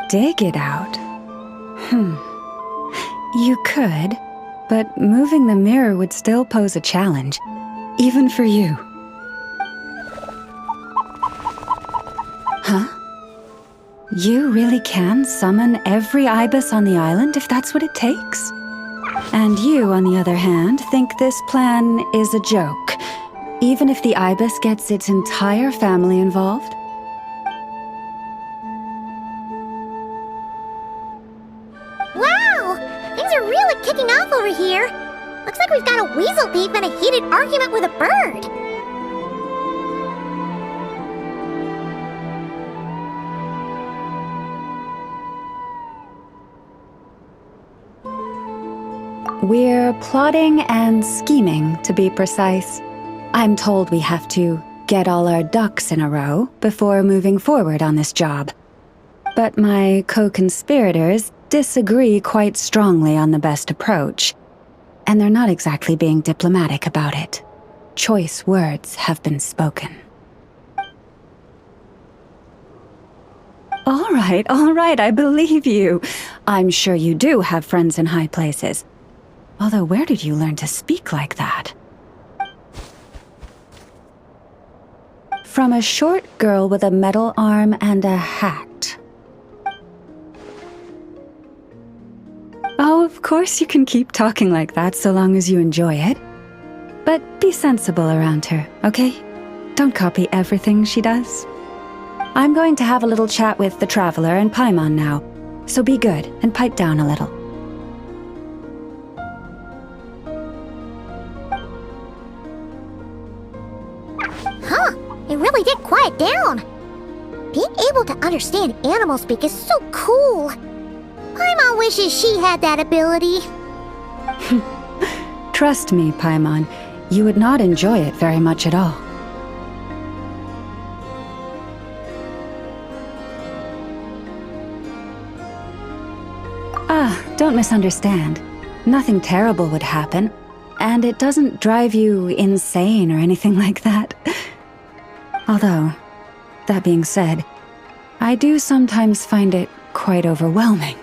dig it out? You could, but moving the mirror would still pose a challenge, even for you. You really can summon every ibis on the island if that's what it takes? And you, on the other hand, think this plan is a joke, even if the ibis gets its entire family involved? Wow! Things are really kicking off over here. Looks like we've got a weasel thief and a heated argument with a bird. We're plotting and scheming, to be precise. I'm told we have to get all our ducks in a row before moving forward on this job. But my co-conspirators disagree quite strongly on the best approach, and they're not exactly being diplomatic about it. Choice words have been spoken. All right, I believe you. I'm sure you do have friends in high places. Although, where did you learn to speak like that? From a short girl with a metal arm and a hat. Oh, of course you can keep talking like that so long as you enjoy it. But be sensible around her, okay? Don't copy everything she does. I'm going to have a little chat with the Traveler and Paimon now, so be good and pipe down a little. Huh, it really did quiet down. Being able to understand animal speak is so cool. Paimon wishes she had that ability. Trust me, Paimon, you would not enjoy it very much at all. Don't misunderstand. Nothing terrible would happen, and it doesn't drive you insane or anything like that. Although, that being said, I do sometimes find it quite overwhelming.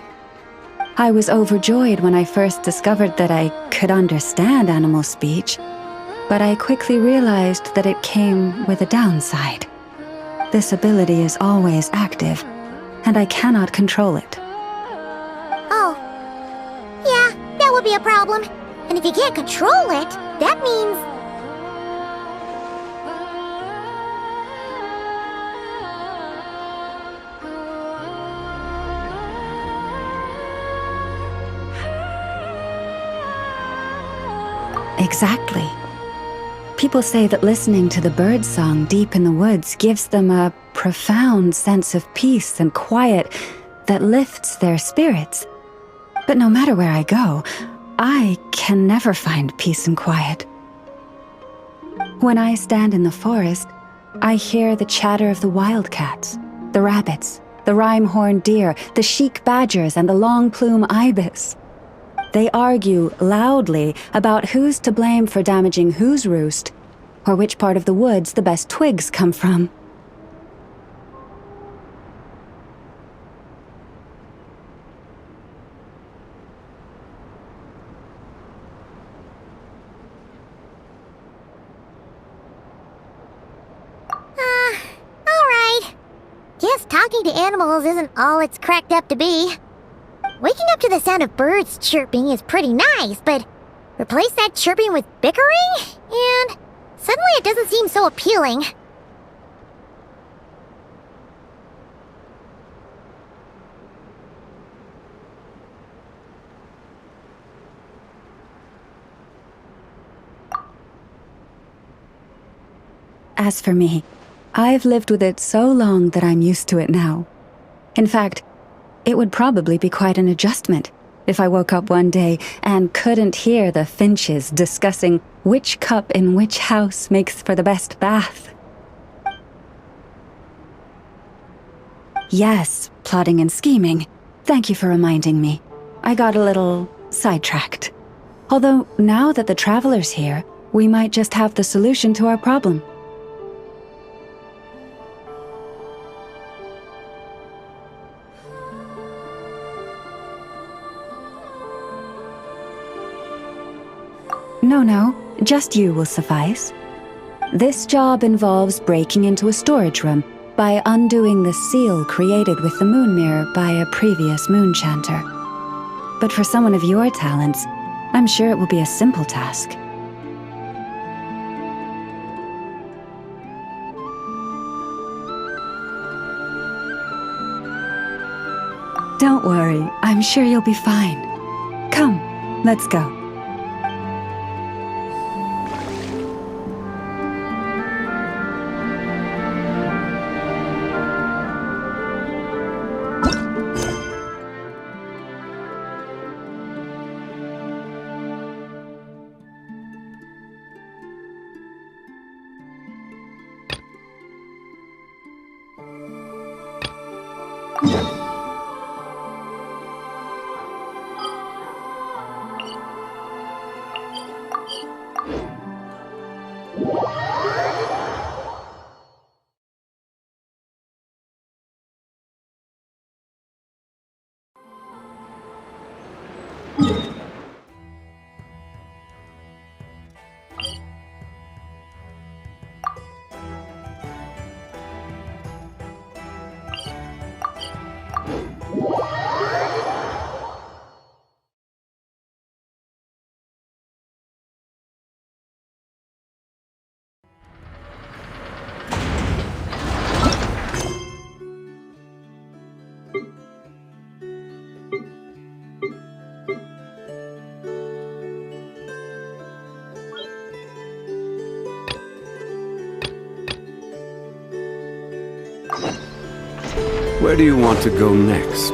I was overjoyed when I first discovered that I could understand animal speech, but I quickly realized that it came with a downside. This ability is always active, and I cannot control it. Oh. Yeah, that would be a problem. And if you can't control it, that means... Exactly. People say that listening to the bird song deep in the woods gives them a profound sense of peace and quiet that lifts their spirits. But no matter where I go, I can never find peace and quiet. When I stand in the forest, I hear the chatter of the wildcats, the rabbits, the rhyme-horned deer, the chic badgers, and the long-plume ibis. They argue loudly about who's to blame for damaging whose roost, or which part of the woods the best twigs come from. Alright. Guess talking to animals isn't all it's cracked up to be. Waking up to the sound of birds chirping is pretty nice, but replace that chirping with bickering, and suddenly it doesn't seem so appealing. As for me, I've lived with it so long that I'm used to it now. In fact, it would probably be quite an adjustment if I woke up one day and couldn't hear the finches discussing which cup in which house makes for the best bath. Yes, plotting and scheming. Thank you for reminding me. I got a little sidetracked. Although, now that the Traveler's here, we might just have the solution to our problem. No, just you will suffice. This job involves breaking into a storage room by undoing the seal created with the moon mirror by a previous moon chanter. But for someone of your talents, I'm sure it will be a simple task. Don't worry, I'm sure you'll be fine. Come, let's go. Where do you want to go next?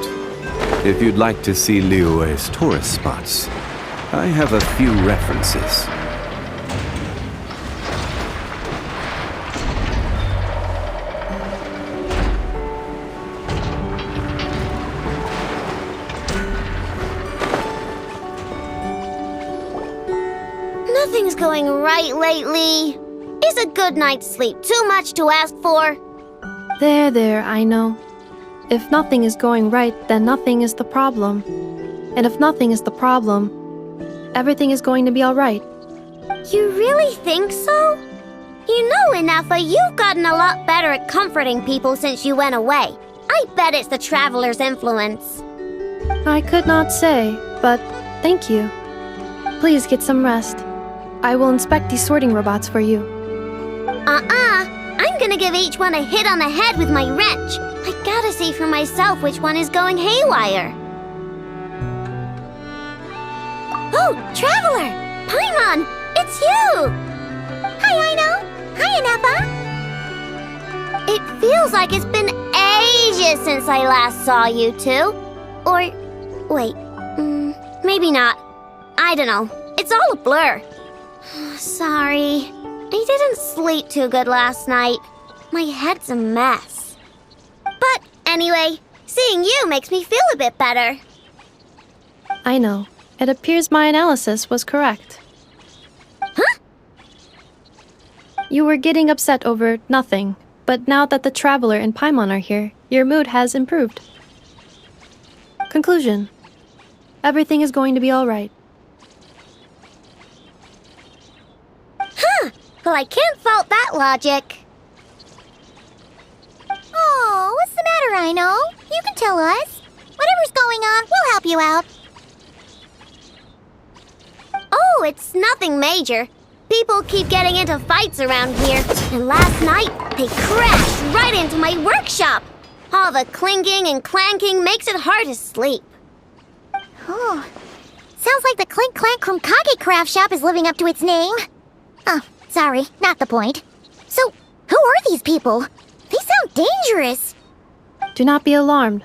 If you'd like to see Liyue's tourist spots, I have a few references. Nothing's going right lately. Is a good night's sleep too much to ask for? There, I know. If nothing is going right, then nothing is the problem. And if nothing is the problem, everything is going to be alright. You really think so? You know, Inefa, you've gotten a lot better at comforting people since you went away. I bet it's the Traveler's influence. I could not say, but thank you. Please get some rest. I will inspect these sorting robots for you. I'm gonna give each one a hit on the head with my wrench. I gotta see for myself which one is going haywire. Oh, Traveler! Paimon! It's you! Hi, Aino! Hi, Inefa! It feels like it's been ages since I last saw you two. Or, wait, maybe not. I don't know. It's all a blur. Sorry. I didn't sleep too good last night. My head's a mess. But anyway, seeing you makes me feel a bit better. I know. It appears my analysis was correct. Huh? You were getting upset over nothing, but now that the Traveler and Paimon are here, your mood has improved. Conclusion. Everything is going to be alright. Huh! Well, I can't fault that logic. Oh, what's the matter, Aino? You can tell us. Whatever's going on, we'll help you out. Oh, it's nothing major. People keep getting into fights around here, and last night they crashed right into my workshop. All the clinking and clanking makes it hard to sleep. Oh, sounds like the Clink Clank Krumkage craft shop is living up to its name. Oh, sorry, not the point. So, who are these people? They sound dangerous. Do not be alarmed.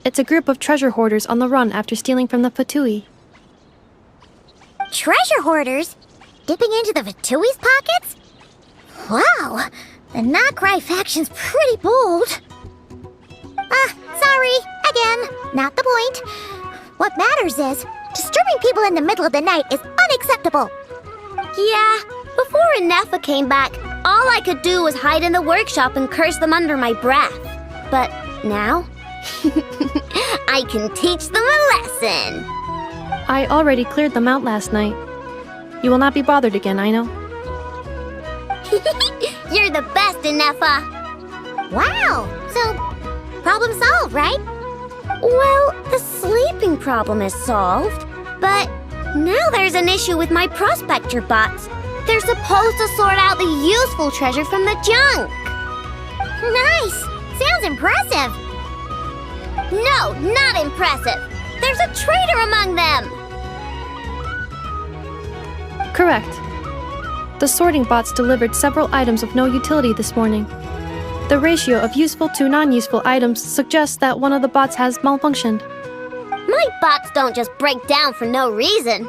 It's a group of treasure hoarders on the run after stealing from the Fatui. Treasure hoarders? Dipping into the Fatui's pockets? Wow, the Not Krai faction's pretty bold. Sorry, again, not the point. What matters is, disturbing people in the middle of the night is unacceptable. Yeah, before Inefa came back, all I could do was hide in the workshop and curse them under my breath. But now, I can teach them a lesson. I already cleared them out last night. You will not be bothered again, I know. You're the best, Inefa. Wow! So, problem solved, right? Well, the sleeping problem is solved, but now there's an issue with my prospector bots. They're supposed to sort out the useful treasure from the junk. Nice! Sounds impressive! No, not impressive. There's a traitor among them. Correct. The sorting bots delivered several items of no utility this morning. The ratio of useful to non-useful items suggests that one of the bots has malfunctioned. My bots don't just break down for no reason.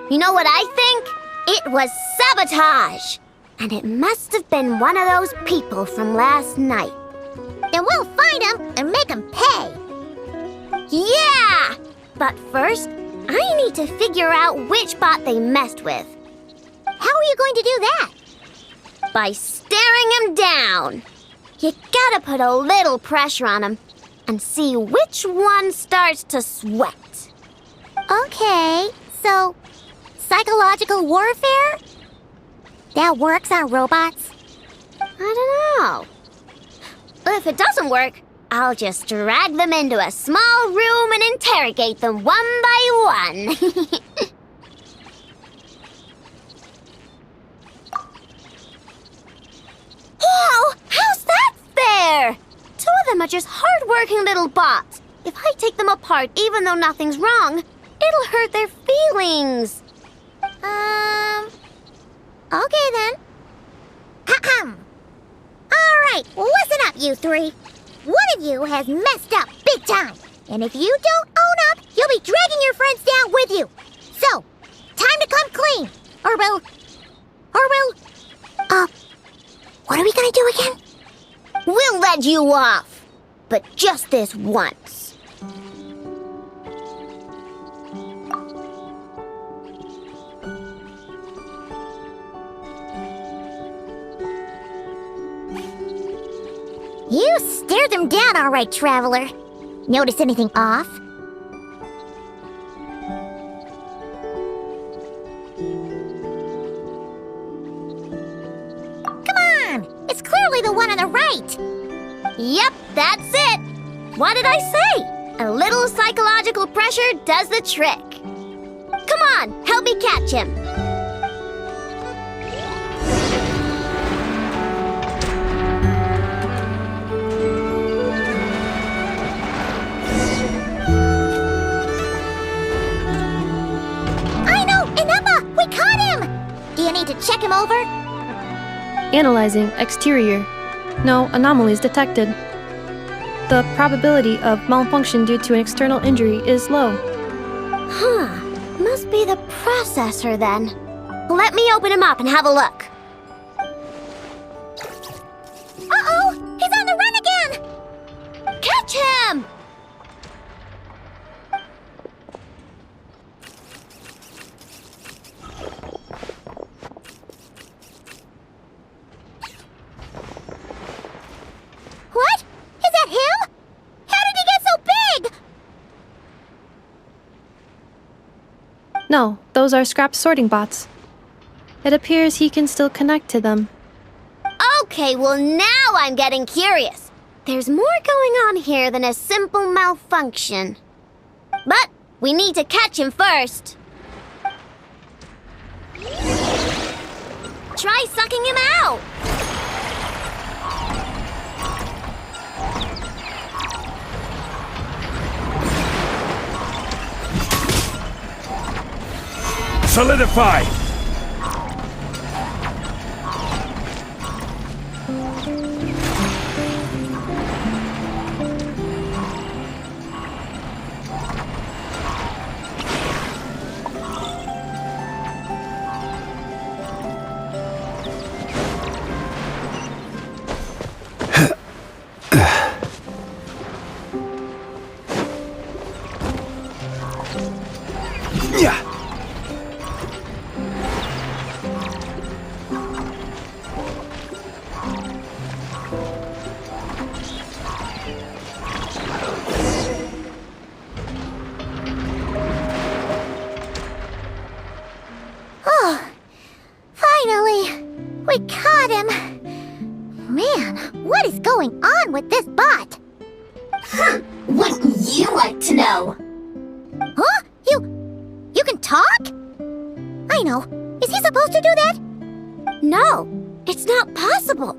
You know what I think? It was sabotage. And it must have been one of those people from last night. Then we'll find them and make them pay. Yeah! But first, I need to figure out which bot they messed with. How are you going to do that? By staring him down. You gotta put a little pressure on him and see which one starts to sweat. Okay, so psychological warfare? That works on robots? I don't know. If it doesn't work, I'll just drag them into a small room and interrogate them one by one. Whoa! How's that fair? Two of them are just hard-working little bots. If I take them apart even though nothing's wrong, it'll hurt their feelings. Okay then. Ahem. Alright, listen up, you three. One of you has messed up big time. And if you don't own up, you'll be dragging your friends down with you. So, time to come clean. Or we'll... what are we gonna do again? We'll let you off. But just this once. You stared them down all right, Traveler. Notice anything off? Come on! It's clearly the one on the right! Yep, that's it! What did I say? A little psychological pressure does the trick. Come on, help me catch him. To check him over? Analyzing exterior. No anomalies detected. The probability of malfunction due to an external injury is low. Huh. Must be the processor then. Let me open him up and have a look. Uh-oh! He's on the run again! Catch him! No, those are scrap sorting bots. It appears he can still connect to them. Okay, well now I'm getting curious. There's more going on here than a simple malfunction. But we need to catch him first. Try sucking him out. Solidify! Man, what is going on with this bot? Wouldn't you like to know? Huh? You can talk? I know. Is he supposed to do that? No, it's not possible.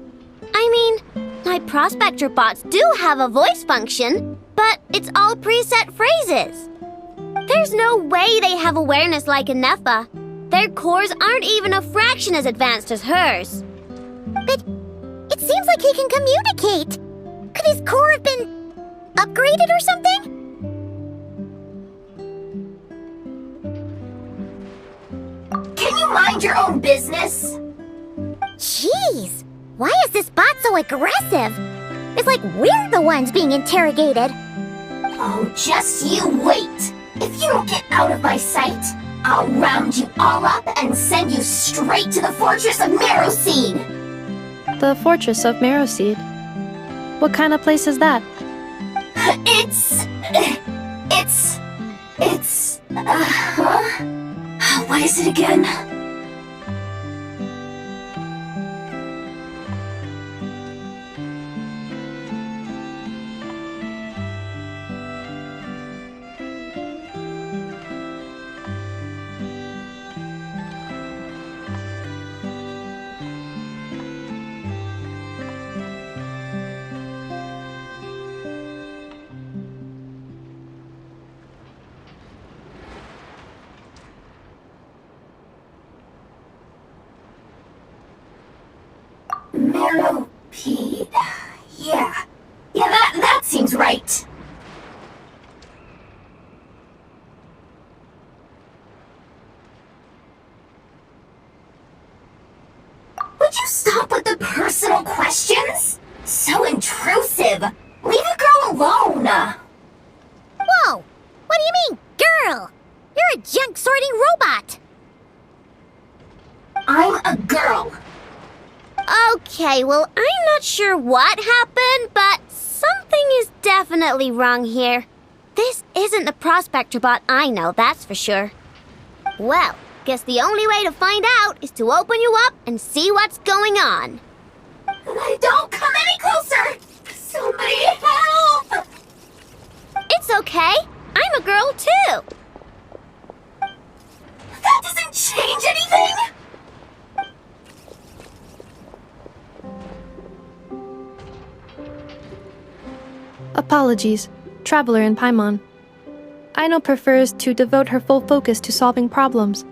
I mean, my prospector bots do have a voice function, but it's all preset phrases. There's no way they have awareness like a Nepha. Their cores aren't even a fraction as advanced as hers. But it seems like he can communicate. Could his core have been upgraded or something? Can you mind your own business? Jeez, why is this bot so aggressive? It's like we're the ones being interrogated. Oh, just you wait. If you don't get out of my sight, I'll round you all up and send you straight to the Fortress of Marrowseed. The Fortress of Marrowseed? What kind of place is that? What is it again? Marrowpeed. Yeah, that seems right. Would you stop with the personal questions? So intrusive. Leave a girl alone. Whoa! What do you mean, girl? You're a junk sorting robot. I'm a girl. Okay, well, I'm not sure what happened, but something is definitely wrong here. This isn't the prospector bot I know, that's for sure. Well, guess the only way to find out is to open you up and see what's going on. Don't come any closer! Somebody help! It's okay. I'm a girl too. That doesn't change anything! Apologies, Traveler in Paimon. Aino prefers to devote her full focus to solving problems.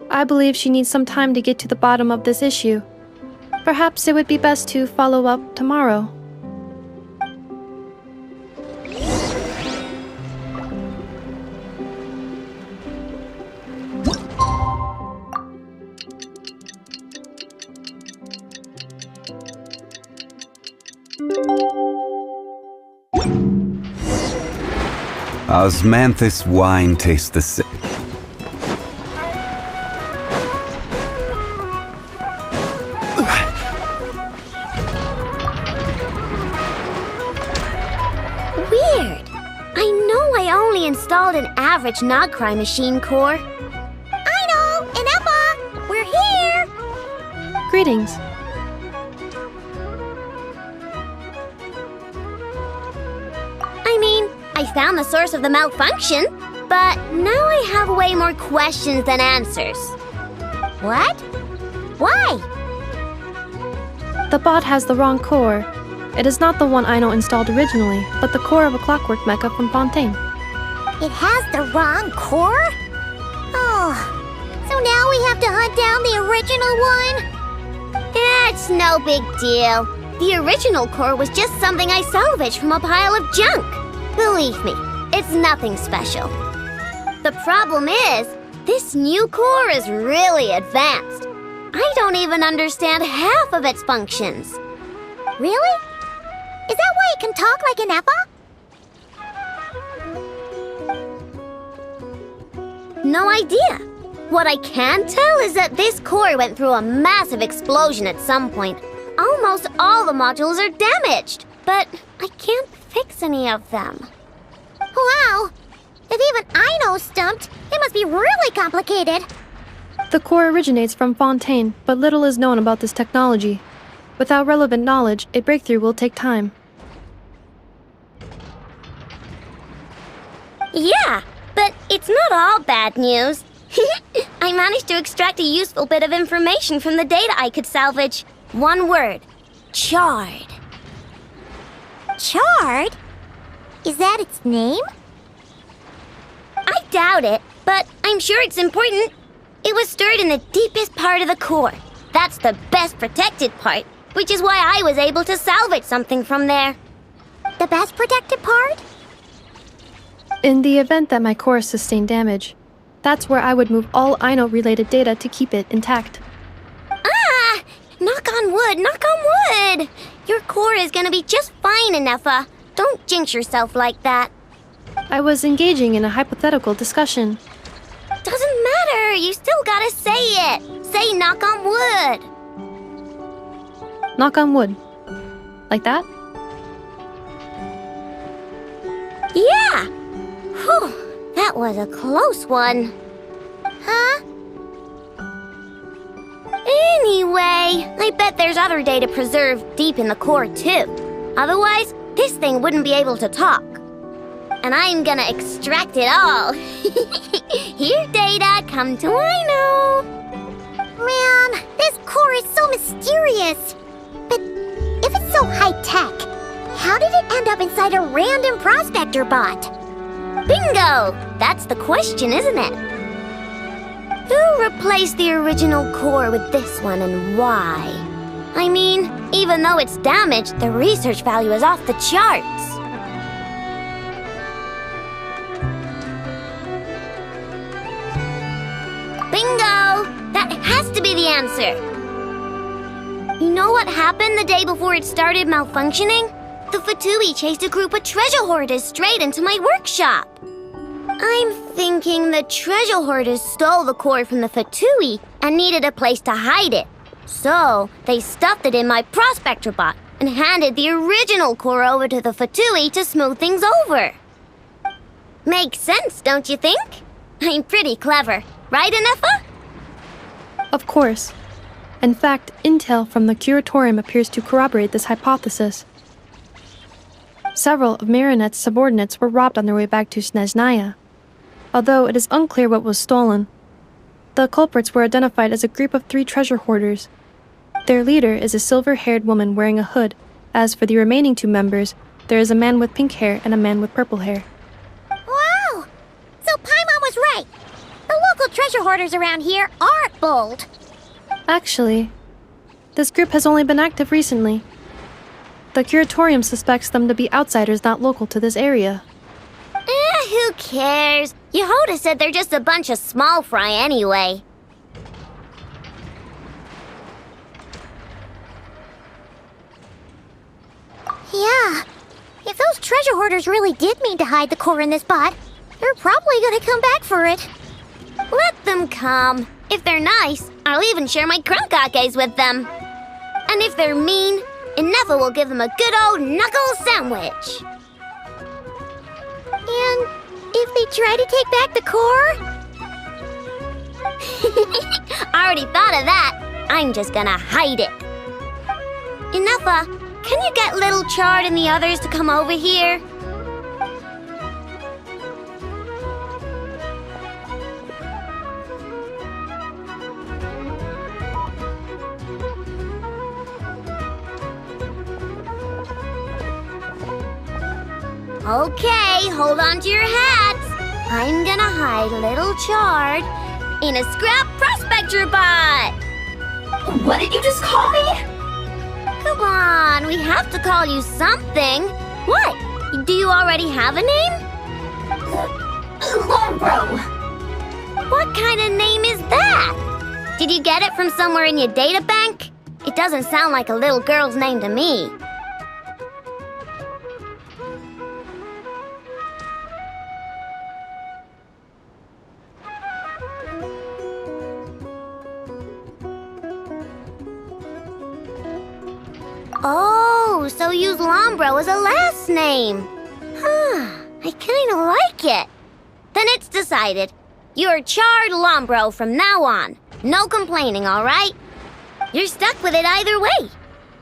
I believe she needs some time to get to the bottom of this issue. Perhaps it would be best to follow up tomorrow. Osmanthus wine tastes the same. Weird. I know I only installed an average Krai machine core. Aino and Emma, we're here. Greetings. I mean, I found the source of the malfunction, but now I have way more questions than answers. What? Why? The bot has the wrong core. It is not the one Aino installed originally, but the core of a clockwork mecha from Fontaine. It has the wrong core? Oh, so now we have to hunt down the original one? It's no big deal. The original core was just something I salvaged from a pile of junk. Believe me, it's nothing special. The problem is, this new core is really advanced. I don't even understand half of its functions. Really? Is that why it can talk like an Eppa? No idea. What I can tell is that this core went through a massive explosion at some point. Almost all the modules are damaged, but I can't fix any of them. Wow! If even Aino's stumped, it must be really complicated. The core originates from Fontaine, but little is known about this technology. Without relevant knowledge, a breakthrough will take time. Yeah, but it's not all bad news. I managed to extract a useful bit of information from the data I could salvage. One word. Charred. Charred? Is that its name? I doubt it, but I'm sure it's important. It was stored in the deepest part of the core. That's the best protected part, which is why I was able to salvage something from there. The best protected part? In the event that my core sustained damage, that's where I would move all Ino-related data to keep it intact. Ah! Knock on wood, knock on wood! Your core is gonna be just fine, Inefa. Don't jinx yourself like that. I was engaging in a hypothetical discussion. Doesn't matter, you still gotta say it. Say knock on wood. Knock on wood. Like that? Yeah! Whew, that was a close one. Huh? Anyway, I bet there's other data preserved deep in the core too. Otherwise, this thing wouldn't be able to talk. And I'm gonna extract it all. Here, data, come to Ino. Man, this core is so mysterious. But if it's so high-tech, how did it end up inside a random prospector bot? Bingo! That's the question, isn't it? Who replaced the original core with this one and why? I mean, even though it's damaged, the research value is off the charts. Bingo! That has to be the answer. You know what happened the day before it started malfunctioning? The Fatui chased a group of treasure hoarders straight into my workshop. I'm thinking the treasure hoarders stole the core from the Fatui and needed a place to hide it. So, they stuffed it in my prospector bot and handed the original core over to the Fatui to smooth things over. Makes sense, don't you think? I'm pretty clever, right, Inefa? Of course. In fact, intel from the curatorium appears to corroborate this hypothesis. Several of Marinette's subordinates were robbed on their way back to Snezhnaya. Although it is unclear what was stolen, the culprits were identified as a group of 3 treasure hoarders. Their leader is a silver-haired woman wearing a hood. As for the remaining 2 members, there is a man with pink hair and a man with purple hair. Wow! So Paimon was right. The local treasure hoarders around here aren't bold. Actually, this group has only been active recently. The curatorium suspects them to be outsiders not local to this area. Who cares? Yehoda said they're just a bunch of small fry anyway. Yeah. If those treasure hoarders really did mean to hide the core in this bot, they're probably gonna come back for it. Let them come. If they're nice, I'll even share my crunkakes with them. And if they're mean, Inefa will give them a good old knuckle sandwich. And if they try to take back the core? I already thought of that. I'm just gonna hide it. Inefa, can you get Little Chard and the others to come over here? Okay, hold on to your hats. I'm gonna hide Little Chard in a scrap prospector bot. What did you just call me? Come on, we have to call you something. What? Do you already have a name? Lombro. What kind of name is that? Did you get it from somewhere in your data bank? It doesn't sound like a little girl's name to me. Oh, so use Lombro as a last name. Huh, I kinda like it. Then it's decided. You're Chard Lombro from now on. No complaining, all right? You're stuck with it either way.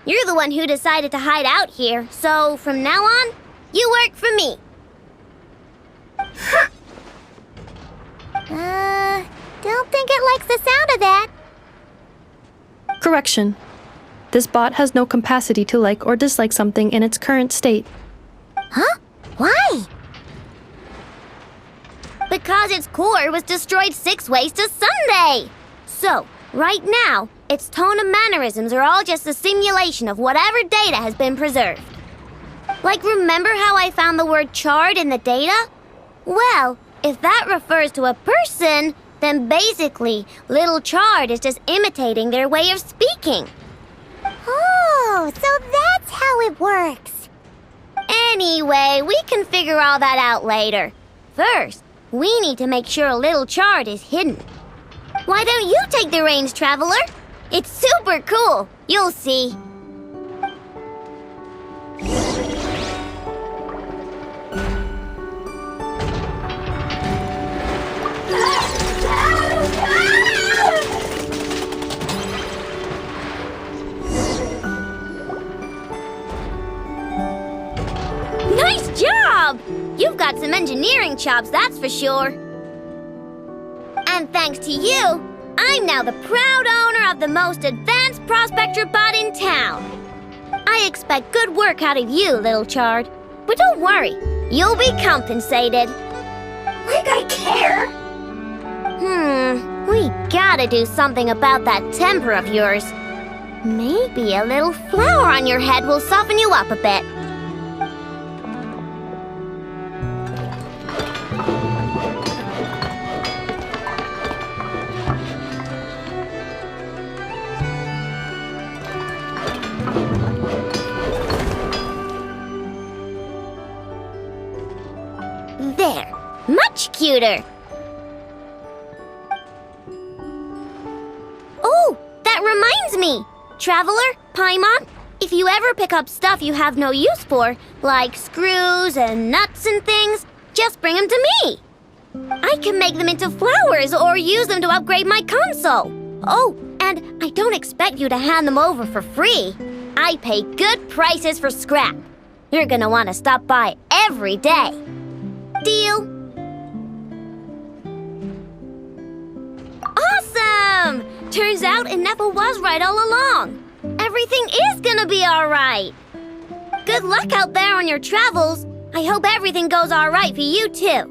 You're the one who decided to hide out here, so from now on, you work for me. Don't think it likes the sound of that. Correction. This bot has no capacity to like or dislike something in its current state. Huh? Why? Because its core was destroyed 6 ways to Sunday. So, right now, its tone and mannerisms are all just a simulation of whatever data has been preserved. Like, remember how I found the word charred in the data? Well, if that refers to a person, then basically, Little Chard is just imitating their way of speaking. Oh, so that's how it works. Anyway, we can figure all that out later. First, we need to make sure Little Chard is hidden. Why don't you take the reins, Traveler? It's super cool. You'll see. Nice job! You've got some engineering chops, that's for sure. And thanks to you, I'm now the proud owner of the most advanced prospector bot in town. I expect good work out of you, Little Chard. But don't worry, you'll be compensated. Like I care. We gotta do something about that temper of yours. Maybe a little flour on your head will soften you up a bit. There, much cuter. Oh, that reminds me. Traveler, Paimon, if you ever pick up stuff you have no use for, like screws and nuts and things, just bring them to me. I can make them into flowers or use them to upgrade my console. Oh, and I don't expect you to hand them over for free. I pay good prices for scrap. You're gonna want to stop by every day. Deal? Awesome! Turns out Inepa was right all along. Everything is gonna be alright. Good luck out there on your travels. I hope everything goes alright for you too.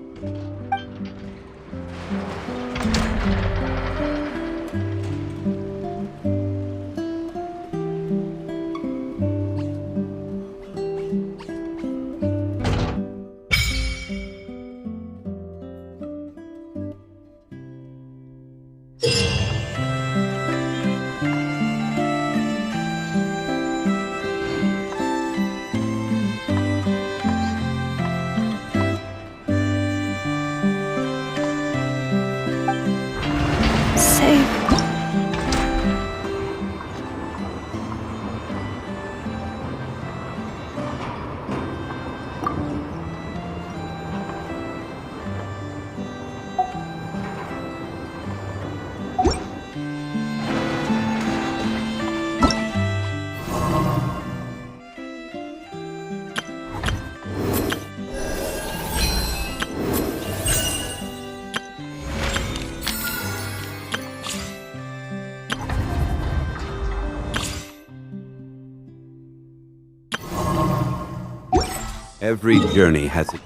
Every journey has its